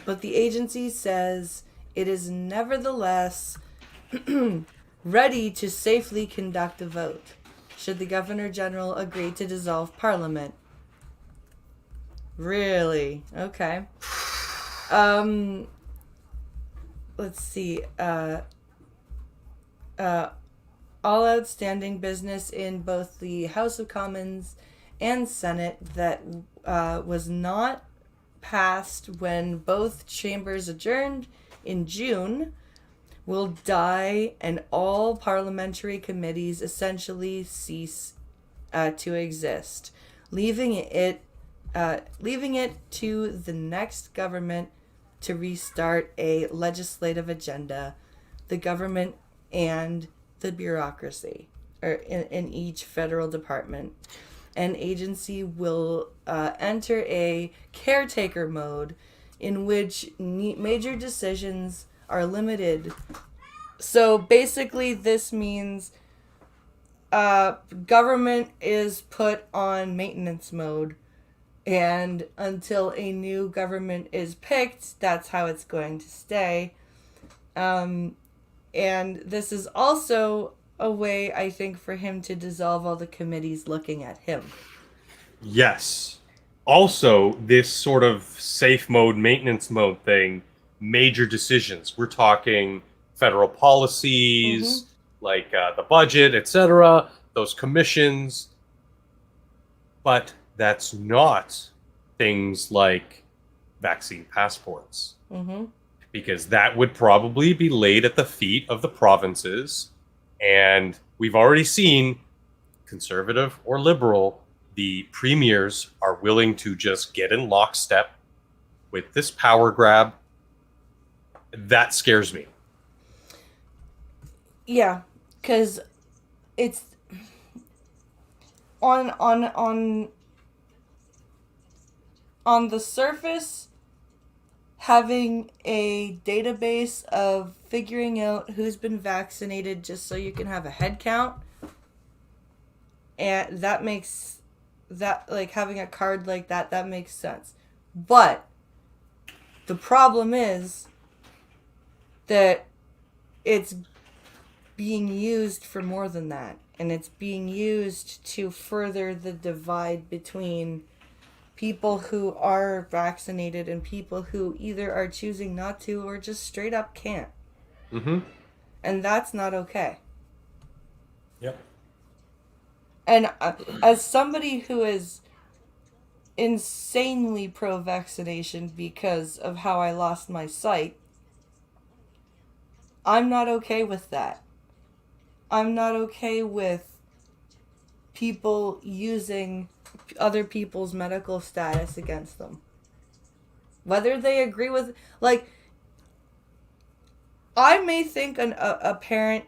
But the agency says it is nevertheless ready to safely conduct a vote should the Governor General agree to dissolve Parliament. Really? Okay. Let's see. All outstanding business in both the House of Commons and Senate that was not passed when both chambers adjourned in June will die, and all parliamentary committees essentially cease to exist, leaving it to the next government to restart a legislative agenda, the government and the bureaucracy, or in each federal department. An agency will enter a caretaker mode in which major decisions are limited. So basically, this means government is put on maintenance mode, and until a new government is picked, that's how it's going to stay. And this is also a way, I think, for him to dissolve all the committees looking at him. Yes. Also, this sort of safe mode, maintenance mode thing, major decisions. We're talking federal policies, like the budget, etc., those commissions. But that's not things like vaccine passports. Because that would probably be laid at the feet of the provinces. And we've already seen, conservative or liberal, the premiers are willing to just get in lockstep with this power grab. That scares me. Yeah, because it's on the surface, having a database of figuring out who's been vaccinated just so you can have a head count, and that makes that, like, having a card like that makes sense. But the problem is that it's being used for more than that, and it's being used to further the divide between people who are vaccinated and people who either are choosing not to or just straight up can't. And that's not okay. Yep. And as somebody who is insanely pro-vaccination because of how I lost my sight, I'm not okay with that. I'm not okay with people using other people's medical status against them. Whether they agree with, like, I may think a parent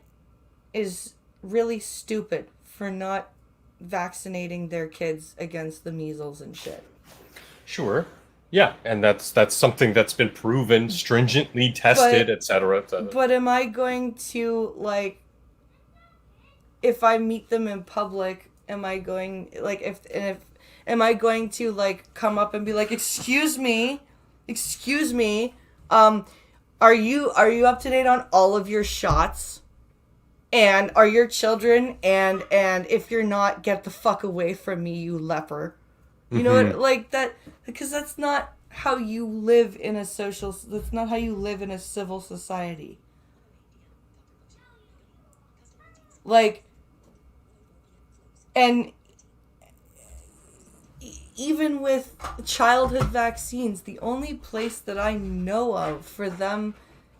is really stupid for not vaccinating their kids against the measles and shit. Sure. Yeah, and that's something that's been proven, stringently tested, etc., etc. But am I going to, like, if I meet them in public, am I going, like, am I going to, like, come up and be like, excuse me, are you up to date on all of your shots? And are your children, and if you're not, get the fuck away from me, you leper. You know what, like that, because that's not how you live in a civil society. Like, and even with childhood vaccines, the only place that I know of for them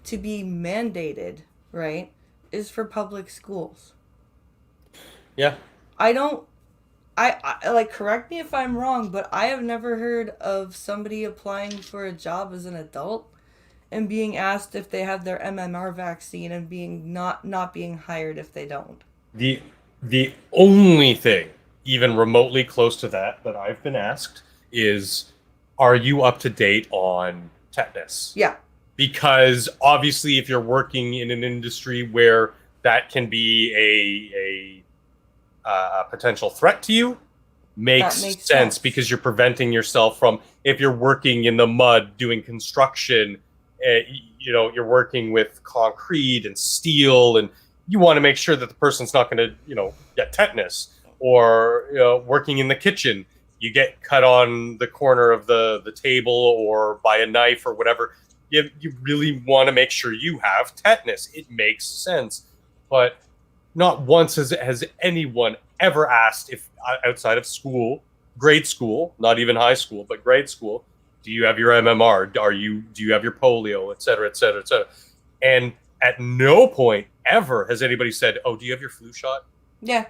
to be mandated, right, is for public schools. Yeah. I don't I like, correct me if I'm wrong, but I have never heard of somebody applying for a job as an adult and being asked if they have their MMR vaccine and being not being hired if they don't. The the only thing even remotely close to that I've been asked is, are you up to date on tetanus? Yeah. Because obviously if you're working in an industry where that can be a potential threat to you, makes sense because you're preventing yourself from, if you're working in the mud doing construction, you're working with concrete and steel, and you want to make sure that the person's not going to get tetanus. Or working in the kitchen, you get cut on the corner of the table or by a knife or whatever, you really want to make sure you have tetanus. It makes sense. But not once has anyone ever asked, if outside of school, grade school, not even high school, but grade school, do you have your MMR? Do you have your polio, et cetera, et cetera, et cetera? And at no point ever has anybody said, oh, do you have your flu shot? Yeah.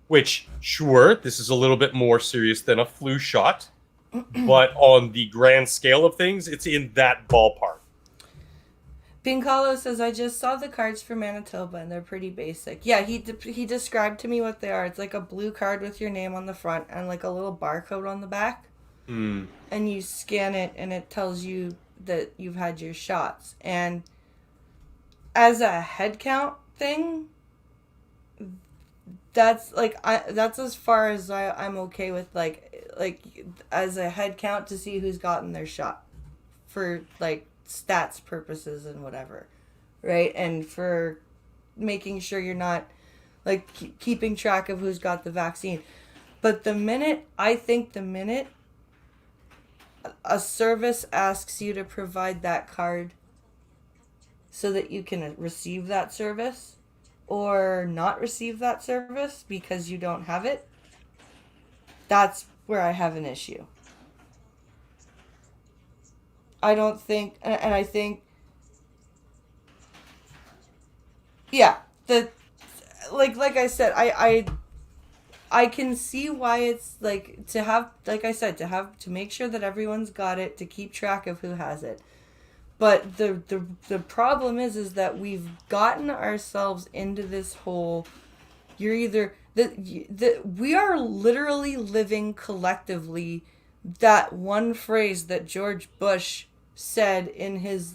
Which, sure, this is a little bit more serious than a flu shot, but on the grand scale of things, it's in that ballpark. Pincalo says, I just saw the cards for Manitoba and they're pretty basic. Yeah, he described to me what they are. It's like a blue card with your name on the front and like a little barcode on the back. Mm. And you scan it and it tells you that you've had your shots. And as a head count thing, that's like that's as far as I'm okay with, like as a head count to see who's gotten their shot for like stats purposes and whatever, right? And for making sure you're not like keeping track of who's got the vaccine. But the minute a service asks you to provide that card so that you can receive that service or not receive that service because you don't have it, that's where I have an issue. I don't think, and I think, yeah, like I said, I can see why it's like to have, like I said, to make sure that everyone's got it, to keep track of who has it. But the problem is that we've gotten ourselves into this whole, you're either we are literally living collectively that one phrase that George Bush said in his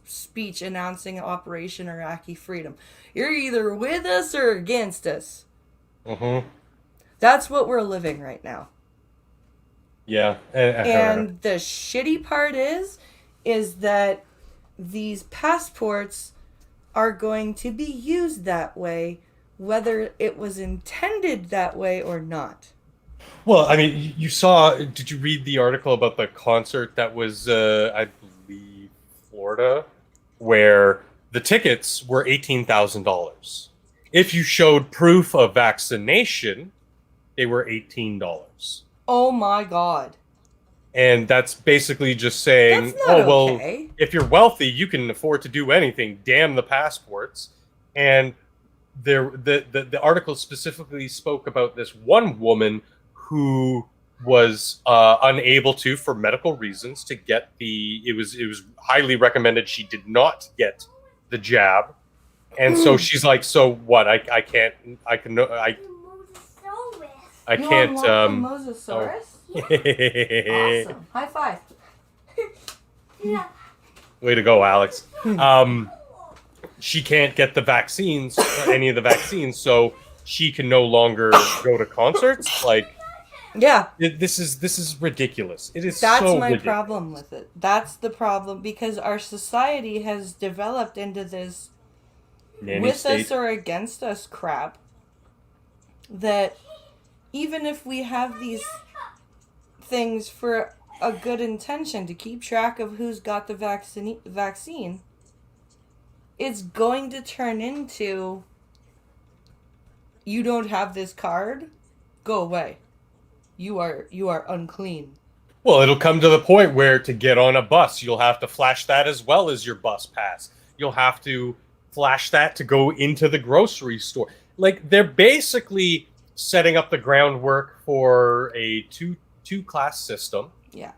speech announcing Operation Iraqi Freedom. You're either with us or against us. Mm-hmm. That's what we're living right now. Yeah. And the shitty part is that these passports are going to be used that way, whether it was intended that way or not. Well, I mean, did you read the article about the concert that was, I believe, Florida, where the tickets were $18,000. If you showed proof of vaccination, they were $18. Oh my God. And that's basically just saying, okay. If you're wealthy, you can afford to do anything. Damn the passports. And the article specifically spoke about this one woman who was unable to, for medical reasons, to get it was highly recommended she did not get the jab. And so she's like, so what? I can't. Mosasaurus? Awesome. High five. Yeah. Way to go, Alex. She can't get the vaccines, any of the vaccines, so she can no longer go to concerts. Like, yeah, this is ridiculous. It is. That's so my ridiculous. problem with it. That's the problem, because our society has developed into this with us or against us crap, that even if we have these things for a good intention to keep track of who's got the vaccine, it's going to turn into You don't have this card? Go away. You are unclean. Well, it'll come to the point where to get on a bus, you'll have to flash that as well as your bus pass. You'll have to flash that to go into the grocery store. Like they're basically setting up the groundwork for a two class system, Yeah.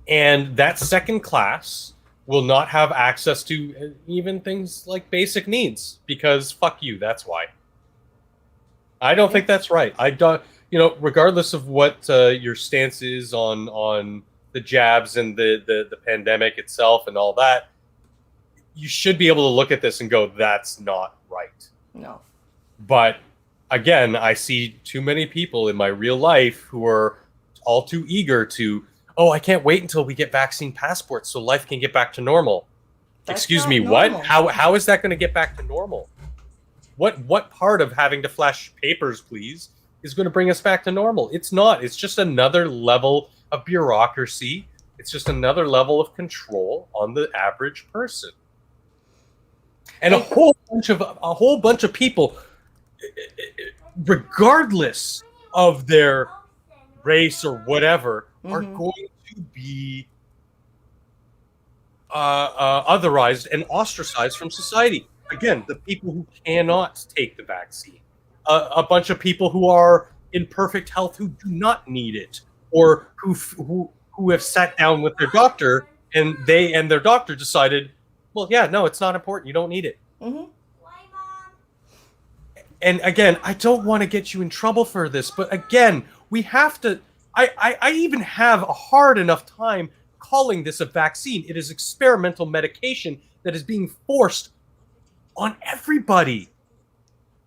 and that second class will not have access to even things like basic needs because fuck you, that's why. I don't think that's right. I don't, regardless of what your stance is on the jabs and the pandemic itself and all that, you should be able to look at this and go, that's not right. No. But again, I see too many people in my real life who are all too eager to, oh, I can't wait until we get vaccine passports so life can get back to normal. That's Excuse not me, normal. what? How is that going to get back to normal? What part of having to flash papers, please, is going to bring us back to normal? It's not. It's just another level of bureaucracy. It's just another level of control on the average person. And a whole bunch of people, regardless of their race or whatever, are going to be otherized and ostracized from society. Again, the people who cannot take the vaccine, a bunch of people who are in perfect health who do not need it, or who have sat down with their doctor and their doctor decided, well, yeah, no, it's not important. You don't need it. Mm-hmm. And again, I don't want to get you in trouble for this, but again, we have to. I even have a hard enough time calling this a vaccine. It is experimental medication that is being forced on everybody.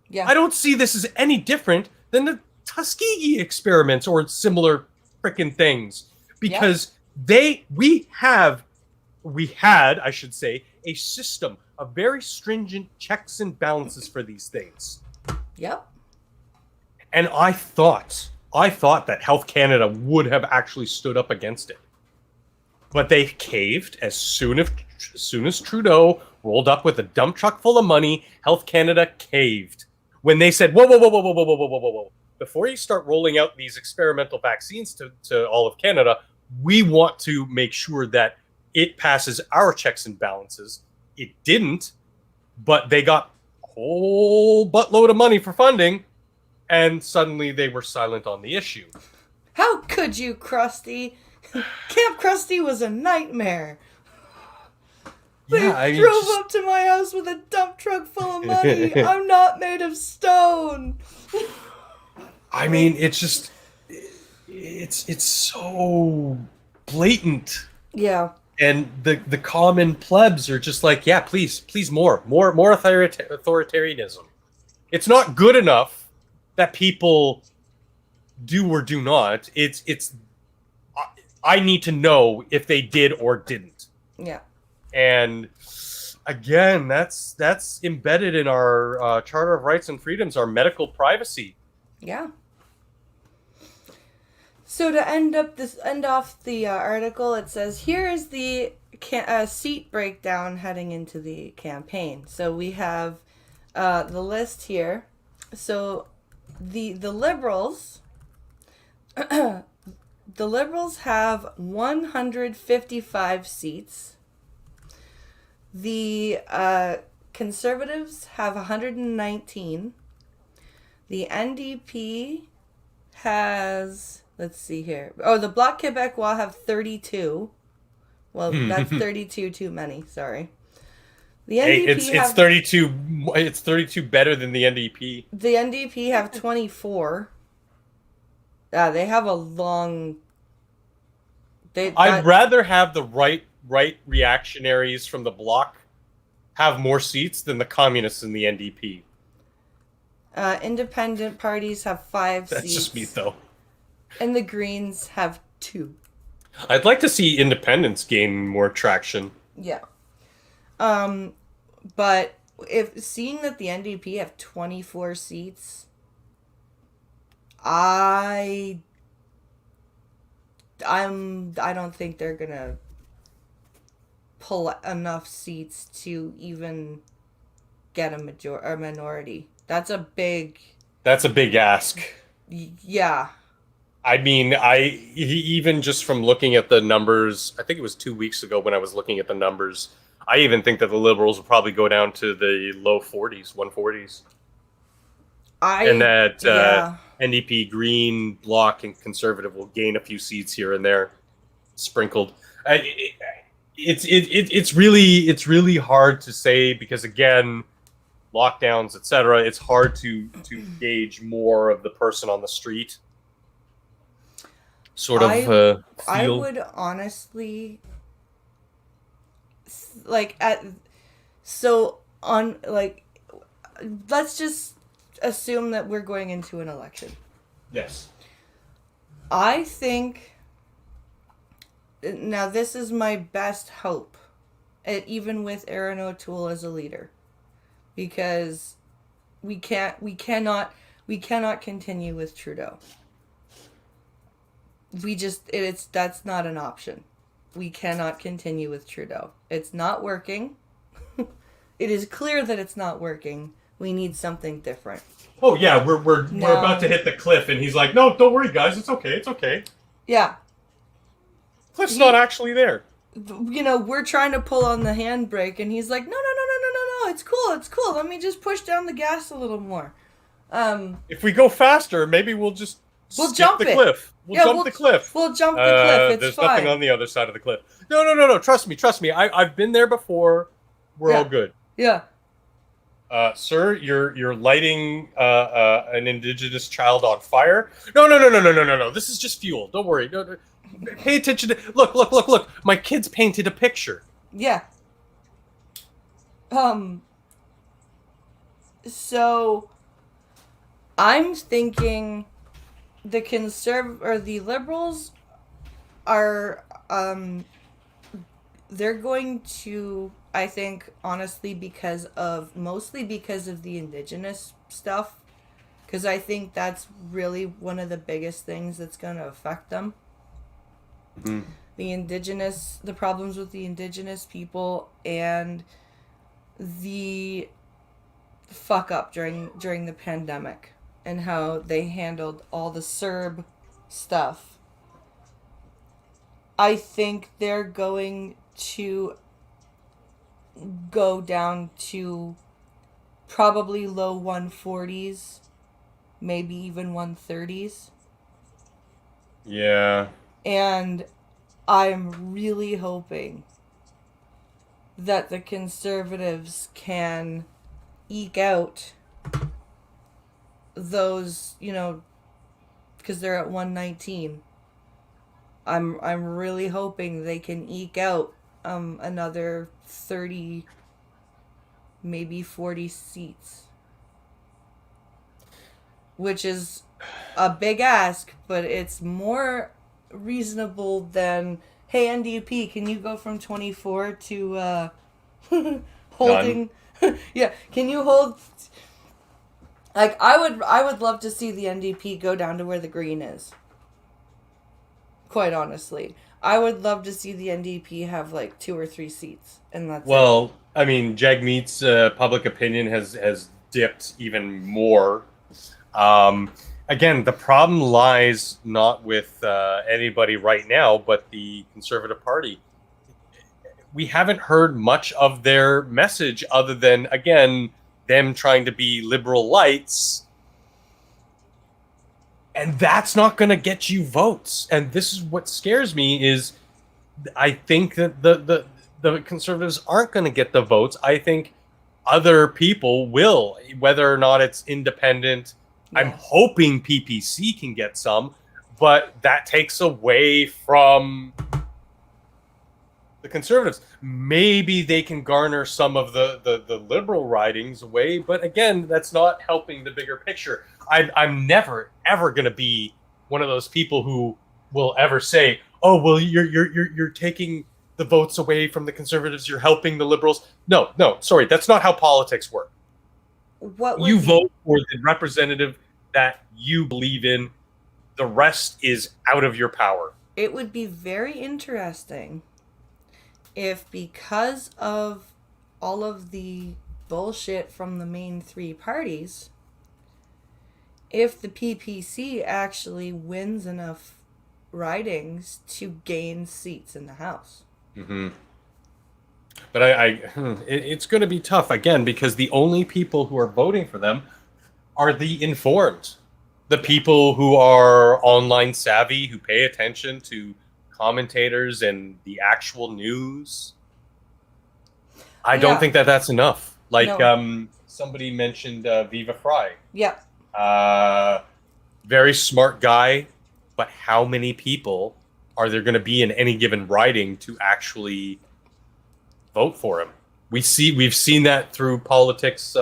Yeah. I don't see this as any different than the Tuskegee experiments or similar freaking things, because we had, I should say, a system of very stringent checks and balances for these things. Yep. And I thought that Health Canada would have actually stood up against it. But they caved as soon as Trudeau rolled up with a dump truck full of money. Health Canada caved when they said, "Whoa, whoa, whoa, whoa, whoa, whoa, whoa, whoa, whoa, whoa! Before you start rolling out these experimental vaccines to all of Canada, we want to make sure that it passes our checks and balances." It didn't, but they got a whole buttload of money for funding, and suddenly they were silent on the issue. How could you, Krusty? Camp Krusty was a nightmare. They drove up to my house with a dump truck full of money. I'm not made of stone. I mean, it's just, it's so blatant. Yeah. And the common plebs are just like, yeah, please, more authoritarianism. It's not good enough that people do or do not. It's I need to know if they did or didn't. Yeah. And again, that's embedded in our Charter of Rights and Freedoms, our medical privacy. Yeah. So to end off the article, it says, here is the seat breakdown heading into the campaign. So we have the list here. So the Liberals, the Liberals have 155 seats. The Conservatives have 119. The NDP has, let's see here. Oh, the Bloc Québécois have 32. Well, that's 32 too many. Sorry. The NDP it's 32. It's 32 better than the NDP. The NDP have 24. They have a long. I'd rather have the right reactionaries from the Bloc have more seats than the communists in the NDP. Independent parties have 5 seats. That's just me, though. And the Greens have 2. I'd like to see independents gain more traction. Yeah. But seeing that the NDP have 24 seats, I don't think they're gonna pull enough seats to even get a minority. That's a big, That's a big ask. yeah. I mean, even just from looking at the numbers, I think it was 2 weeks ago when I was looking at the numbers. I even think that the Liberals will probably go down to the low 40s, 140s, and that Yeah. NDP, Green, Bloc, and Conservative will gain a few seats here and there, sprinkled. It's really hard to say because again, lockdowns, etc. It's hard to gauge more of the person on the street. Sort of I feel. would honestly like at so on like let's just assume that we're going into an election. Yes. I think now this is my best hope, even with Aaron O'Toole as a leader, because we cannot continue with Trudeau. That's not an option. We cannot continue with Trudeau. It's not working. It is clear that it's not working. We need something different. Oh yeah, we're about to hit the cliff, and he's like, "No, don't worry, guys. It's okay. It's okay." Yeah. Cliff's not actually there. We're trying to pull on the handbrake, and he's like, no. It's cool. It's cool. Let me just push down the gas a little more. If we go faster, maybe we'll jump the it. cliff. We'll jump the cliff. We'll jump the cliff. It's there's fine. nothing on the other side of the cliff. No. Trust me. I've been there before. We're all good. Yeah. Sir, you're lighting an indigenous child on fire. No. This is just fuel. Don't worry. No. Pay attention to look. My kid's painted a picture. Yeah. So I'm thinking the Liberals are they're going to, I think, honestly, mostly because of the Indigenous stuff, because I think that's really one of the biggest things that's going to affect them. Mm-hmm. The problems with the Indigenous people and the fuck up during the pandemic and how they handled all the CERB stuff. I think they're going to go down to probably low 140s, maybe even 130s. Yeah. And I'm really hoping that the Conservatives can eke out those, because they're at 119. I'm really hoping they can eke out another 30, maybe 40 seats, which is a big ask, but it's more reasonable than, hey, NDP, can you go from 24 to holding? Yeah, can you hold? Like, I would love to see the NDP go down to where the Green is. Quite honestly, I would love to see the NDP have like 2 or 3 seats, and that's it. I mean, Jagmeet's public opinion has dipped even more. Again, the problem lies not with anybody right now, but the Conservative Party. We haven't heard much of their message other than, again, them trying to be liberal lights. And that's not going to get you votes. And this is what scares me is I think that the Conservatives aren't going to get the votes. I think other people will, whether or not it's independent. Yeah. I'm hoping PPC can get some, but that takes away from the Conservatives. Maybe they can garner some of the liberal ridings away, but again, that's not helping the bigger picture. I'm never ever going to be one of those people who will ever say, "Oh, well, you're taking the votes away from the Conservatives. You're helping the Liberals." No, sorry, that's not how politics work. You vote for the representative that you believe in. The rest is out of your power. It would be very interesting if, because of all of the bullshit from the main 3 parties, if the PPC actually wins enough ridings to gain seats in the House. Mm-hmm. But it's going to be tough again because the only people who are voting for them are the informed, the people who are online savvy, who pay attention to commentators and the actual news. I don't Yeah. think that that's enough. Like No. somebody mentioned Viva Fry. Yeah. Very smart guy, but how many people are there going to be in any given riding to actually vote for him? We've seen that through politics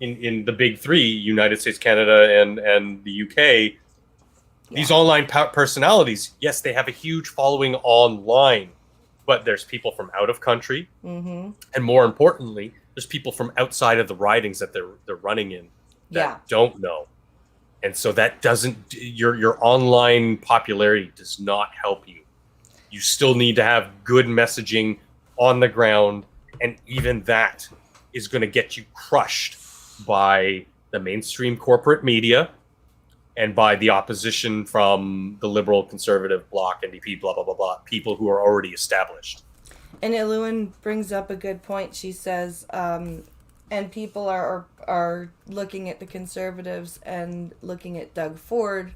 in the big three: United States, Canada, and the UK. These online personalities, yes, they have a huge following online, but there's people from out of country, Mm-hmm. and more importantly, there's people from outside of the ridings that they're running in that don't know, and so that doesn't your online popularity does not help you. You still need to have good messaging on the ground, and even that is going to get you crushed by the mainstream corporate media and by the opposition from the liberal conservative bloc, NDP, blah blah blah blah, people who are already established. And Illuin brings up a good point. She says, and people are looking at the Conservatives and looking at Doug Ford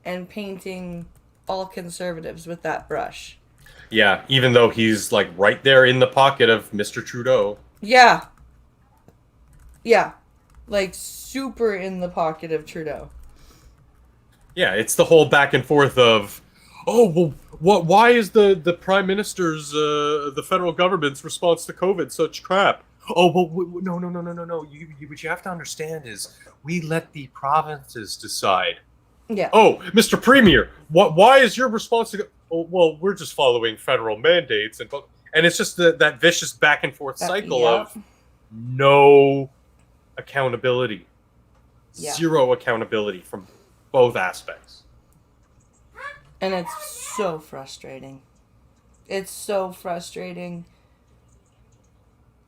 and painting all Conservatives with that brush. Yeah, even though he's like right there in the pocket of Mr. Trudeau. Yeah. Yeah. Like super in the pocket of Trudeau. Yeah, it's the whole back and forth of, oh, well, what? Why is the Prime Minister's, the federal government's response to COVID such crap? Oh, well, no. What you have to understand is we let the provinces decide. Yeah. Oh, Mr. Premier, why is your response to? Oh, well, we're just following federal mandates, and it's just that vicious back and forth cycle of no accountability, zero accountability from both aspects. And it's so frustrating. It's so frustrating.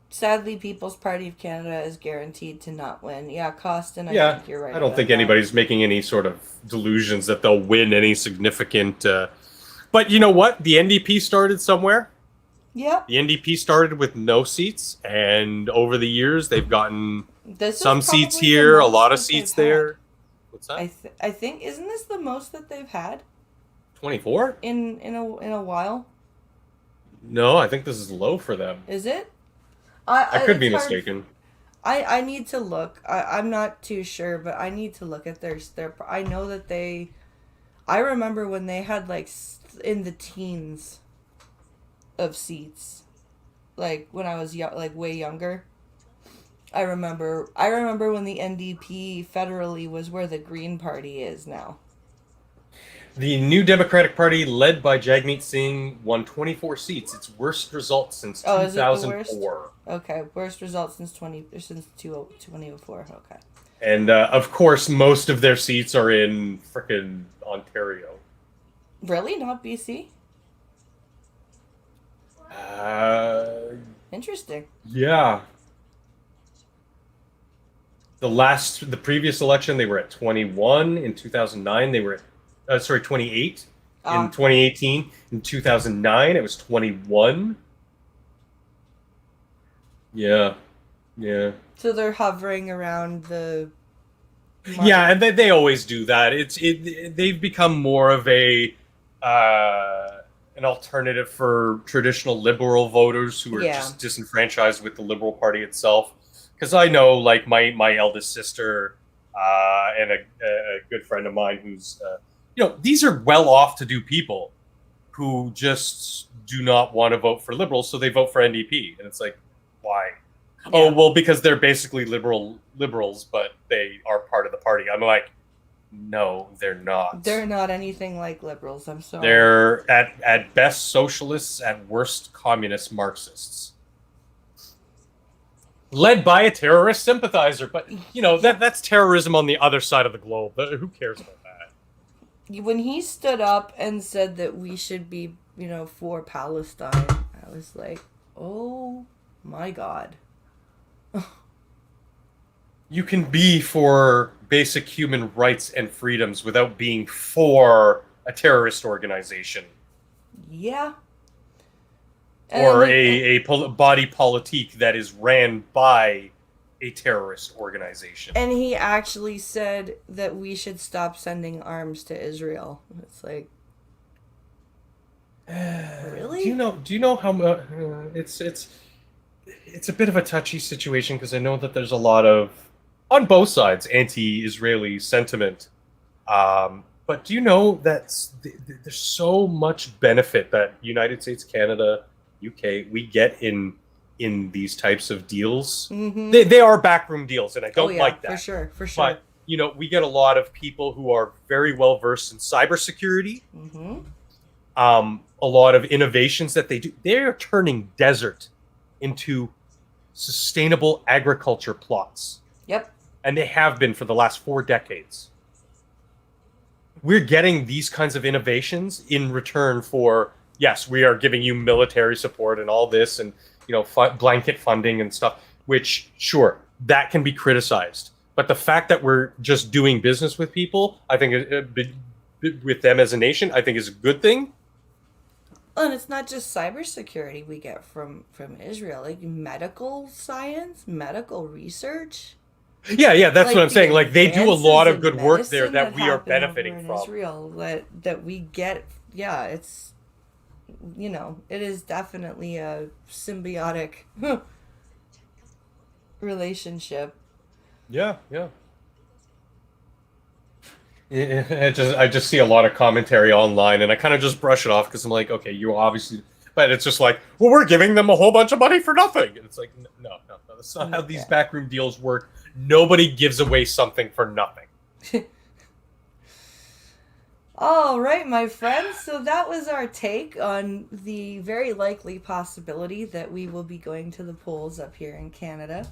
Sadly, People's Party of Canada is guaranteed to not win. Yeah, Costin, I think you're right. I don't think anybody's making any sort of delusions that they'll win any significant. But you know what? The NDP started somewhere. Yep. The NDP started with no seats, and over the years, they've gotten some seats here, a lot of seats there. What's that? I think isn't this the most that they've had? 24 in a while. No, I think this is low for them. Is it? I could be mistaken. I need to look. I'm not too sure, but I need to look at their. I know that they. I remember when they had like in the teens of seats, like when I was like way younger. I remember when the NDP federally was where the Green Party is now. The New Democratic Party, led by Jagmeet Singh, won 24 seats. Its worst result since 2004. Okay, worst result since 2004. Okay. And of course, most of their seats are in frickin' Ontario. Really, not BC? Interesting. Yeah. The previous election, they were at 21. In 2009, they were at 28. In 2018, in 2009, it was 21. Yeah. So they're hovering around the. Yeah, and they always do that. They've become more of an alternative for traditional liberal voters who are just disenfranchised with the Liberal Party itself. Because I know, like my eldest sister and a good friend of mine who's, these are well-off-to-do people who just do not want to vote for liberals, so they vote for NDP, and it's like, why? Yeah. Oh, well, because they're basically liberals, but they are part of the party. I'm like, no, they're not. They're not anything like liberals. I'm sorry. They're at best socialists, at worst communist Marxists. Led by a terrorist sympathizer, but that's terrorism on the other side of the globe. Who cares about that? When he stood up and said that we should be, for Palestine, I was like, oh my God. You can be for basic human rights and freedoms without being for a terrorist organization. Yeah. Or body politique that is ran by a terrorist organization. And he actually said that we should stop sending arms to Israel. It's like, really? Do you know how it's a bit of a touchy situation, because I know that there's a lot of, on both sides, anti-Israeli sentiment. But do you know that there's so much benefit that United States, Canada, UK, we get in these types of deals? Mm-hmm. They are backroom deals, and I don't like that. For sure. But, you know, we get a lot of people who are very well versed in cybersecurity. Mm-hmm. A lot of innovations that they do. They're turning desert into sustainable agriculture plots. Yep. And they have been for the last 4 decades. We're getting these kinds of innovations in return for, yes, we are giving you military support and all this, and, you know, blanket funding and stuff, which, sure, that can be criticized. But the fact that we're just doing business with people, I think, with them as a nation, I think is a good thing. And it's not just cybersecurity we get from Israel, like medical science, medical research. Yeah, that's Like what I'm saying. Like, they do a lot of advances good in work there medicine that we are happen over benefiting in from. Israel that we get. Yeah, it's, you know, it is definitely a symbiotic relationship. Yeah. I just see a lot of commentary online, and I kind of just brush it off because I'm like, okay, you obviously, but it's just like, well, we're giving them a whole bunch of money for nothing. And it's like, no, that's not how these backroom deals work. Nobody gives away something for nothing. All right, my friends. So that was our take on the very likely possibility that we will be going to the polls up here in Canada.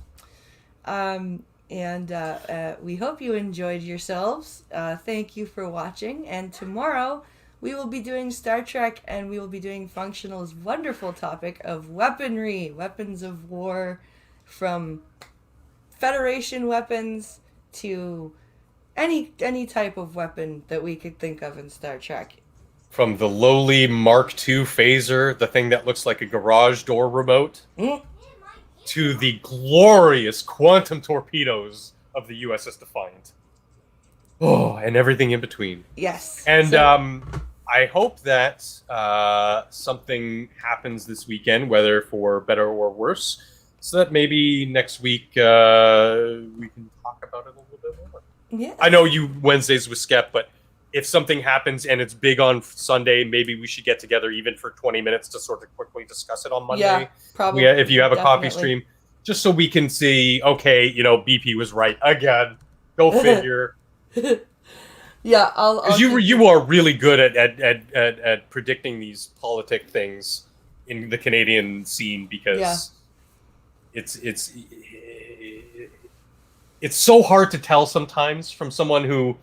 We hope you enjoyed yourselves. Thank you for watching. And tomorrow we will be doing Star Trek, and we will be doing Functional's wonderful topic of weaponry, weapons of war, from Federation weapons to any type of weapon that we could think of in Star Trek. From the lowly Mark II phaser, the thing that looks like a garage door remote, to the glorious quantum torpedoes of the USS Defiant. Oh, and everything in between. Yes. And I hope that something happens this weekend, whether for better or worse, so that maybe next week we can talk about it a little bit more. Yeah. I know you Wednesdays with Skep, but if something happens and it's big on Sunday, maybe we should get together even for 20 minutes to sort of quickly discuss it on Monday. Yeah, probably. If you have a Definitely. coffee stream, just so we can see, okay, you know, BP was right again. Go figure. Yeah, I'll you are really good at predicting these politic things in the Canadian scene, because it's so hard to tell sometimes from someone who,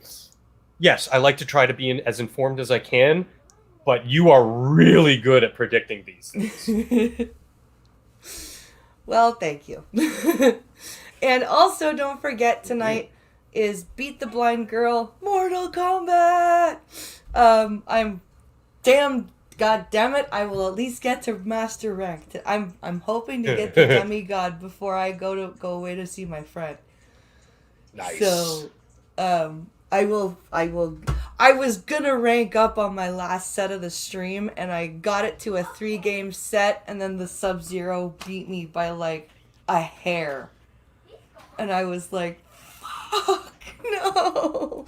yes, I like to try to be as informed as I can, but you are really good at predicting these things. Well, thank you. And also, don't forget, tonight is Beat the Blind Girl Mortal Kombat. I'm God damn it, I will at least get to master rank. I'm hoping to get the demigod before I go away to see my friend. Nice. So, I was gonna rank up on my last set of the stream, and I got it to a 3-game set, and then the Sub-Zero beat me by like a hair. And I was like, fuck, no.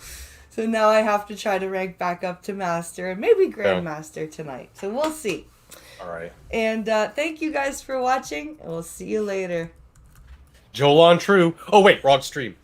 So now I have to try to rank back up to Master, and maybe Grandmaster tonight. So we'll see. All right. And thank you guys for watching, and we'll see you later. Joel on True. Oh, wait, wrong stream.